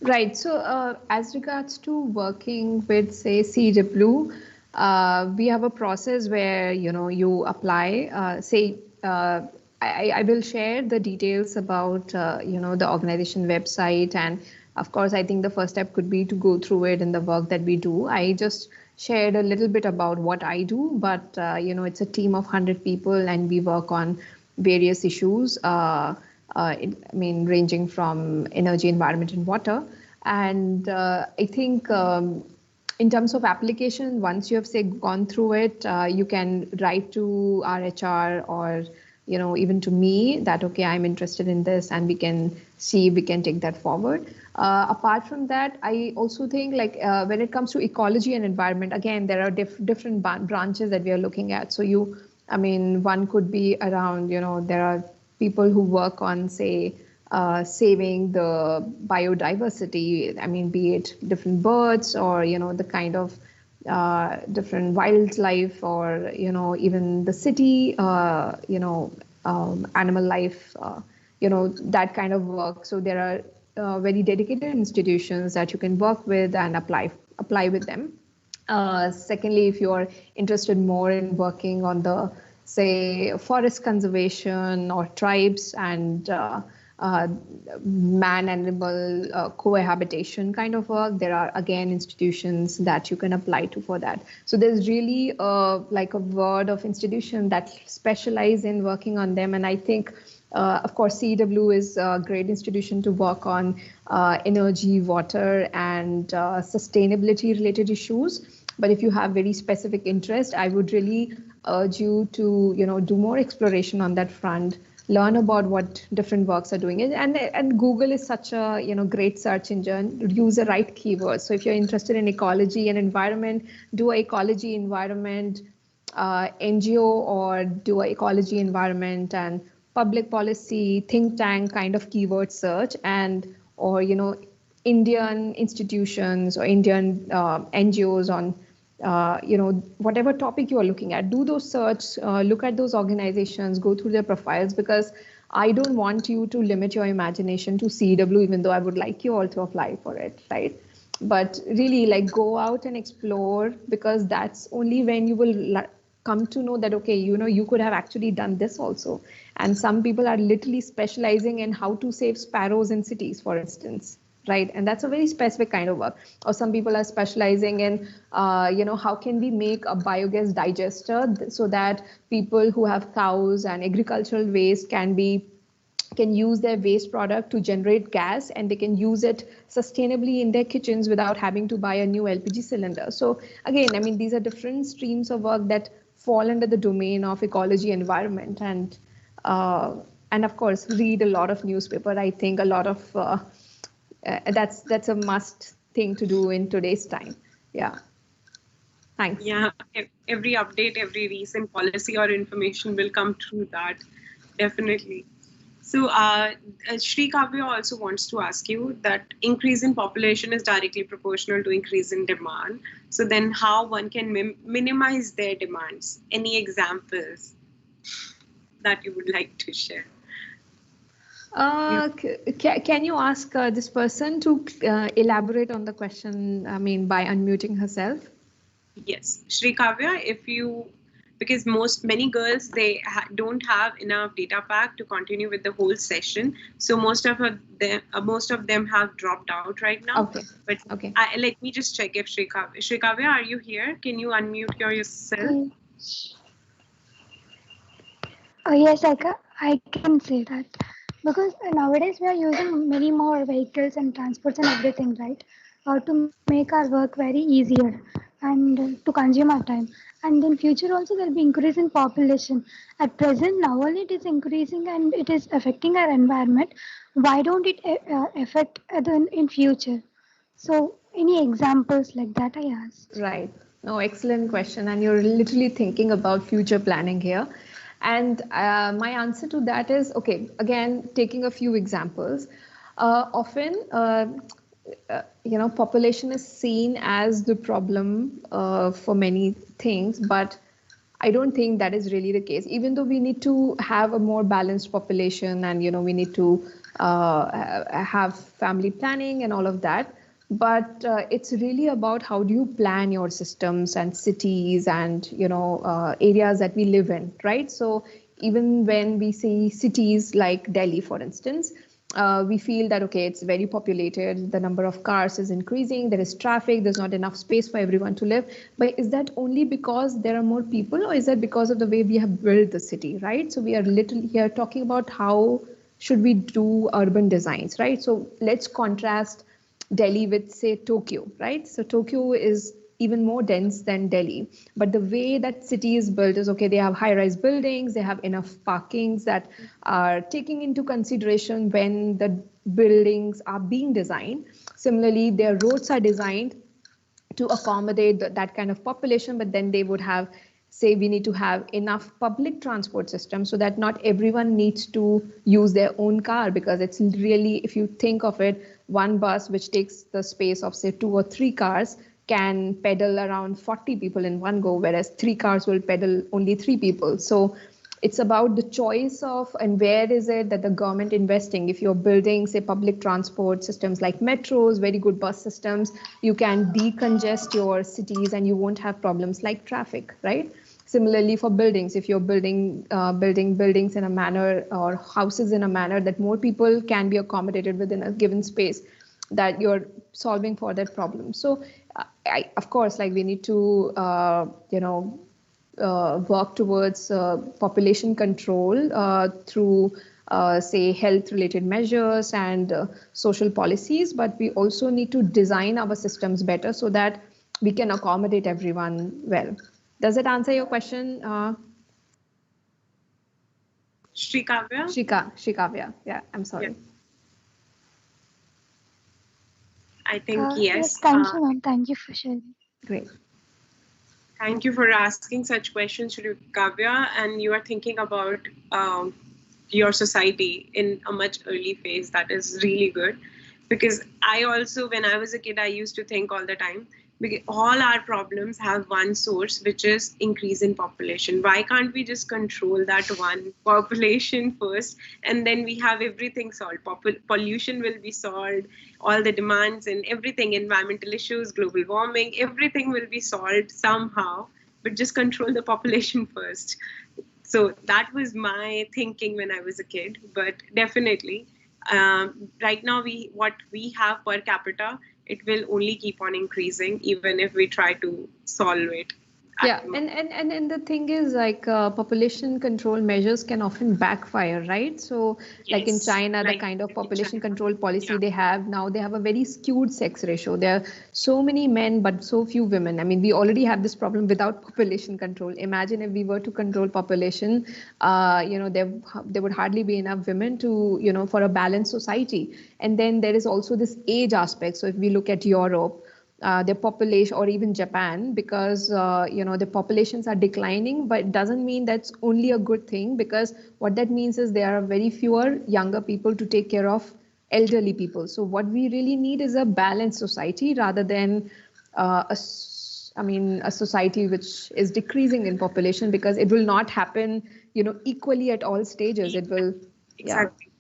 Right. So, as regards to working with, say, CEEW, we have a process where you apply. I will share the details about the organization website, and of course, I think the first step could be to go through it and the work that we do. I just shared a little bit about what I do, but it's a team of 100 people, and we work on various issues. Ranging from energy, environment, and water. And I think in terms of application, once you have, say, gone through it, you can write to our HR or, even to me that, okay, I'm interested in this, and we can see if we can take that forward. Apart from that, I also think when it comes to ecology and environment, again, there are different branches that we are looking at. So one could be around, there are people who work on, say, saving the biodiversity. Be it different birds or, the kind of different wildlife or, even the city, animal life, that kind of work. So there are very dedicated institutions that you can work with and apply with them. Secondly, if you're interested more in working on the, say, forest conservation or tribes and man-animal cohabitation kind of work, there are again institutions that you can apply to for that. So there's really like a word of institution that specialize in working on them. And I think, of course, CEEW is a great institution to work on energy, water, and sustainability-related issues. But if you have very specific interest, I would really urge you to, do more exploration on that front. learn about what different works are doing. And Google is such a great search engine. Use the right keywords. So if you're interested in ecology and environment, do a ecology environment NGO, or do a ecology environment and public policy think tank kind of keyword search, and or Indian institutions or Indian NGOs on whatever topic you are looking at. Do those search, look at those organizations, go through their profiles, because I don't want you to limit your imagination to CEEW, even though I would like you all to apply for it, right? But really, like, go out and explore, because that's only when you will come to know that, okay, you could have actually done this also. And some people are literally specializing in how to save sparrows in cities, for instance, right? And that's a very specific kind of work. Or some people are specializing in, how can we make a biogas digester so that people who have cows and agricultural waste can use their waste product to generate gas, and they can use it sustainably in their kitchens without having to buy a new LPG cylinder. So again, I mean, these are different streams of work that fall under the domain of ecology environment. And of course, read a lot of newspaper. I think a lot of that's a must thing to do in today's time. Yeah. Thanks. Yeah, every update, every recent policy or information will come through that, definitely. So Shri Kavya also wants to ask you that increase in population is directly proportional to increase in demand. So then how one can minimize their demands? Any examples that you would like to share? Can you ask this person to elaborate on the question, I mean, by unmuting herself? Yes, Shri Kavya, if you, because many girls, they don't have enough data pack to continue with the whole session. So most of them have dropped out right now. Okay. But okay. Let me just check if Shri Kavya, are you here? Can you unmute yourself? Yes, I can say that, because nowadays we are using many more vehicles and transports and everything, right? To make our work very easier and to consume our time. And in future also there will be increase in population. At present, now only it is increasing and it is affecting our environment. Why don't it affect in future? So any examples like that I asked. Right. No, excellent question. And you're literally thinking about future planning here. And my answer to that is, okay, again, taking a few examples. Often, population is seen as the problem for many things, but I don't think that is really the case. Even though we need to have a more balanced population, and we need to have family planning and all of that, but it's really about how do you plan your systems and cities and areas that we live in, right? So even when we see cities like Delhi, for instance, we feel that, okay, it's very populated, the number of cars is increasing, there is traffic, there's not enough space for everyone to live. But is that only because there are more people, or is that because of the way we have built the city, right? So we are literally here talking about how should we do urban designs, right? So let's contrast Delhi with, say, Tokyo, right? So Tokyo is even more dense than Delhi. But the way that city is built is, okay, they have high-rise buildings, they have enough parkings that are taking into consideration when the buildings are being designed. Similarly, their roads are designed to accommodate that kind of population, but then they would have, say, we need to have enough public transport system so that not everyone needs to use their own car, because it's really, if you think of it, one bus which takes the space of, say, 2 or 3 cars can pedal around 40 people in one go, whereas 3 cars will pedal only 3 people. So it's about the choice of, and where is it that the government investing. If you're building, say, public transport systems like metros, very good bus systems, you can decongest your cities and you won't have problems like traffic, right? Similarly for buildings, if you're building buildings in a manner, or houses in a manner that more people can be accommodated within a given space, that you're solving for that problem. So of course, like, we need to work towards population control through, say, health-related measures and social policies, but we also need to design our systems better so that we can accommodate everyone well. Does that answer your question? Shrikavya? Shikavya. Yeah, I'm sorry. Yeah. I think yes. Thank you, ma'am. Thank you for sharing. Great. Thank you for asking such questions, Shrikavya. And you are thinking about your society in a much early phase. That is really good. Because I also, when I was a kid, I used to think all the time, because all our problems have one source, which is increase in population. Why can't we just control that one population first, and then we have everything solved? Pollution will be solved, all the demands and everything, environmental issues, global warming, everything will be solved somehow, but just control the population first. So that was my thinking when I was a kid. But definitely, right now what we have per capita, it will only keep on increasing even if we try to solve it. Yeah, and the thing is, like, population control measures can often backfire, right? So like in China, the kind of population control policy they have now, they have a very skewed sex ratio. There are so many men but so few women. I mean, we already have this problem without population control. Imagine if we were to control population, there would hardly be enough women to, for a balanced society. And then there is also this age aspect. So if we look at Europe, their population, or even Japan, because the populations are declining, but it doesn't mean that's only a good thing, because what that means is there are very fewer younger people to take care of elderly people. So what we really need is a balanced society rather than a society which is decreasing in population, because it will not happen equally at all stages. It will. Exactly.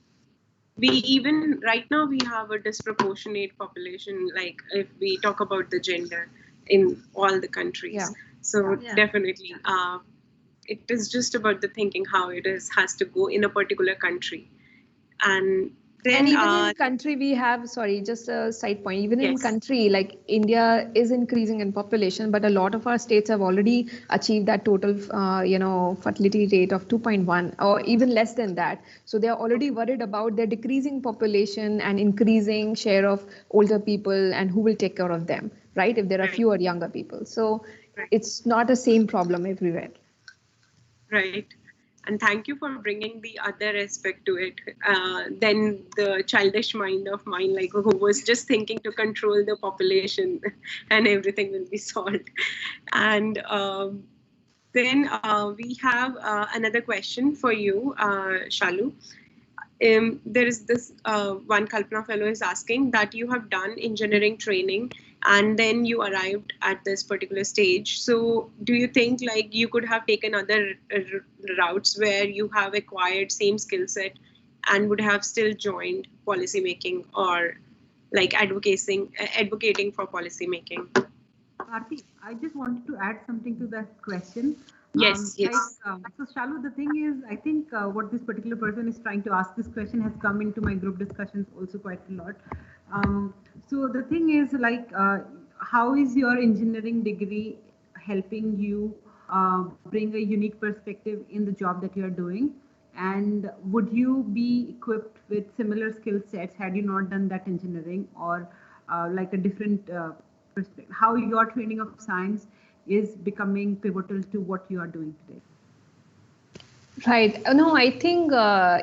We even right now we have a disproportionate population, like if we talk about the gender in all the countries. So definitely it is just about the thinking how it has to go in a particular country. And then even in country we have, sorry, just a side point, even in country like India is increasing in population, but a lot of our states have already achieved that total fertility rate of 2.1 or even less than that. So they are already worried about their decreasing population and increasing share of older people, and who will take care of them, right, if there are fewer younger people. So it's not the same problem everywhere. Right. And thank you for bringing the other aspect to it. Then the childish mind of mine, like who was just thinking to control the population and everything will be solved. And then we have another question for you, Shalu. There is this one Kalpana fellow is asking that you have done engineering training and then you arrived at this particular stage. So do you think like you could have taken other routes where you have acquired same skill set and would have still joined policy making or like advocating for policy making? Aarti, I just wanted to add something to that question. Yes. So Shalu, the thing is, I think what this particular person is trying to ask this question has come into my group discussions also quite a lot. So the thing is like, how is your engineering degree helping you bring a unique perspective in the job that you are doing? And would you be equipped with similar skill sets had you not done that engineering, or like a different perspective? How your training of science is becoming pivotal to what you are doing today? Right. No, I think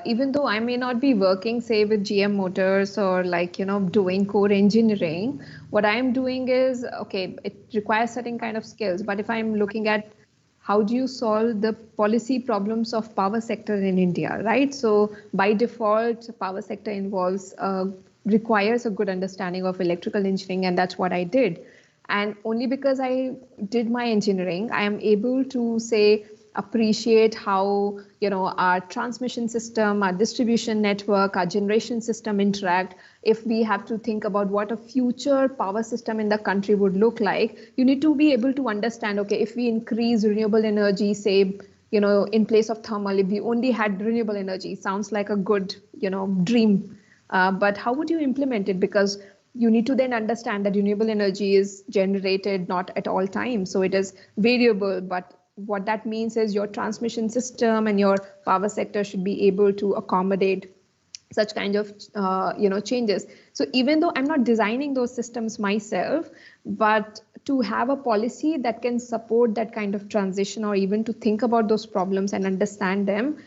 even though I may not be working, say, with GM Motors or like, doing core engineering, what I'm doing is, okay, it requires certain kind of skills. But if I'm looking at how do you solve the policy problems of power sector in India, right? So by default, power sector requires a good understanding of electrical engineering, and that's what I did. And only because I did my engineering, I am able to say, appreciate how our transmission system, our distribution network, our generation system interact. If we have to think about what a future power system in the country would look like, you need to be able to understand, okay, if we increase renewable energy, say, in place of thermal, if we only had renewable energy, sounds like a good dream, but how would you implement it? Because you need to then understand that renewable energy is generated not at all times, so it is variable. But what that means is your transmission system and your power sector should be able to accommodate such kind of changes. So even though I'm not designing those systems myself, but to have a policy that can support that kind of transition, or even to think about those problems and understand them,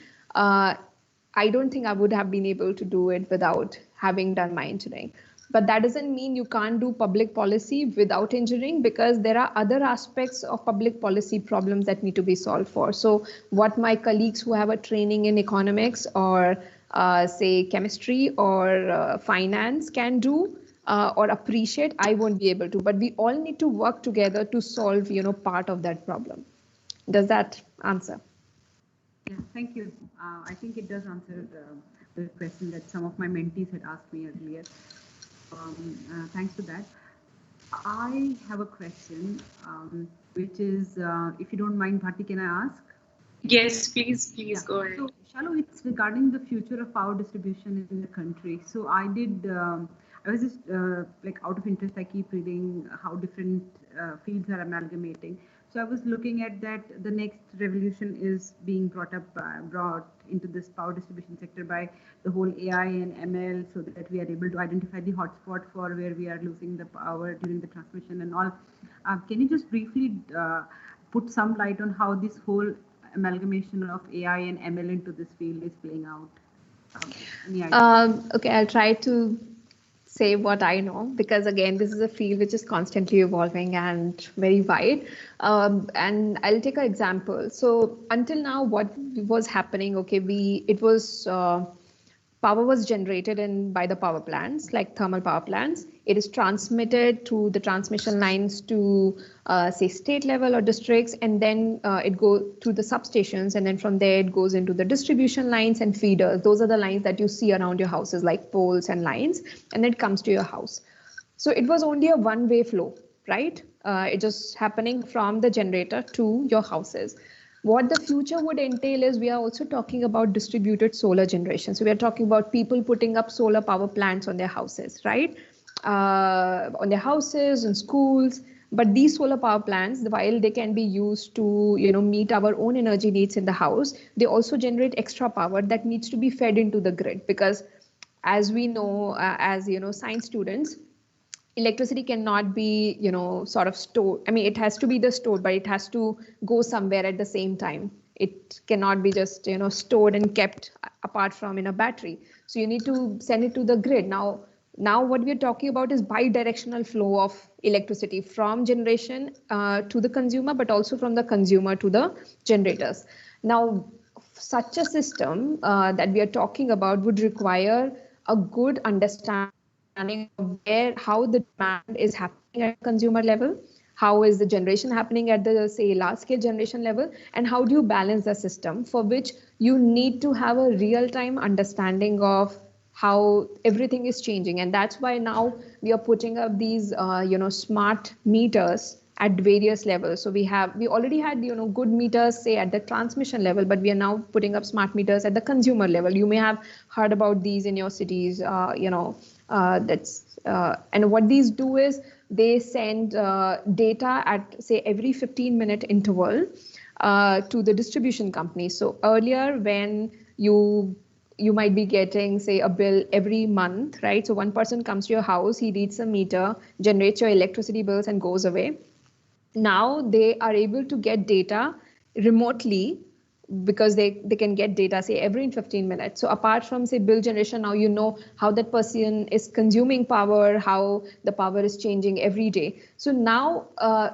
I don't think I would have been able to do it without having done my engineering. But that doesn't mean you can't do public policy without engineering, because there are other aspects of public policy problems that need to be solved for. So what my colleagues who have a training in economics or say chemistry or finance can do or appreciate, I won't be able to. But we all need to work together to solve, part of that problem. Does that answer? Yeah, thank you. I think it does answer the question that some of my mentees had asked me earlier. Thanks for that. I have a question, which is, if you don't mind, Bharti, can I ask? Yes, please go ahead. So, Shalu, it's regarding the future of power distribution in the country. So I was just like out of interest, I keep reading how different fields are amalgamating. So I was looking at that the next revolution is being brought into this power distribution sector by the whole AI and ML, so that we are able to identify the hotspot for where we are losing the power during the transmission and all. Can you just briefly put some light on how this whole amalgamation of AI and ML into this field is playing out? Okay, I'll try to say what I know, because again, this is a field which is constantly evolving and very wide. And I'll take an example. So until now, what was happening? Okay, power was generated by the power plants, like thermal power plants. It is transmitted through the transmission lines to, say, state level or districts, and then it goes to the substations, and then from there it goes into the distribution lines and feeders. Those are the lines that you see around your houses, like poles and lines, and it comes to your house. So it was only a one-way flow, right? It just happening from the generator to your houses. What the future would entail is we are also talking about distributed solar generation. So we are talking about people putting up solar power plants on their houses, right? On their houses and schools. But these solar power plants, while they can be used to, meet our own energy needs in the house, they also generate extra power that needs to be fed into the grid. Because as we know, as science students, electricity cannot be sort of stored. I mean, it has to be the stored, but it has to go somewhere at the same time. It cannot be just stored and kept apart from in a battery. So you need to send it to the grid. Now what we are talking about is bi-directional flow of electricity from generation to the consumer, but also from the consumer to the generators. Now such a system that we are talking about would require a good understanding of how the demand is happening at consumer level, how is the generation happening at the, say, large scale generation level, and how do you balance the system, for which you need to have a real time understanding of how everything is changing. And that's why now we are putting up these smart meters at various levels. So we already had good meters, say, at the transmission level, but we are now putting up smart meters at the consumer level. You may have heard about these in your cities. And what these do is they send data at, say, every 15-minute interval to the distribution company. So earlier, when you might be getting, say, a bill every month, right? So one person comes to your house, he reads a meter, generates your electricity bills, and goes away. Now they are able to get data remotely, because they can get data, say, every 15 minutes. So apart from, say, bill generation, now you know how that person is consuming power, how the power is changing every day. So now,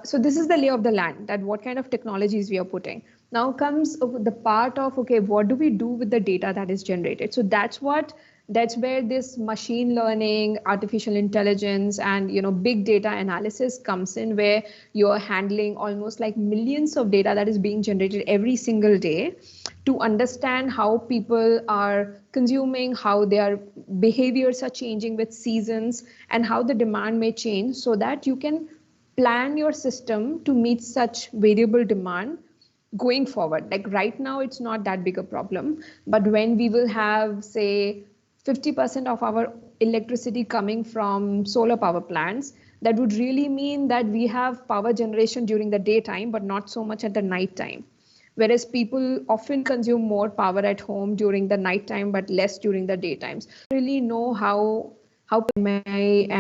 so this is the lay of the land, that what kind of technologies we are putting. Now comes the part of, okay, what do we do with the data that is generated? So that's where this machine learning, artificial intelligence, and big data analysis comes in, where you're handling almost like millions of data that is being generated every single day to understand how people are consuming, how their behaviors are changing with seasons, and how the demand may change, so that you can plan your system to meet such variable demand going forward. Like right now, it's not that big a problem, but when we will have, say, 50% of our electricity coming from solar power plants, that would really mean that we have power generation during the daytime, but not so much at the night time. Whereas people often consume more power at home during the night time, but less during the daytimes. Really know how and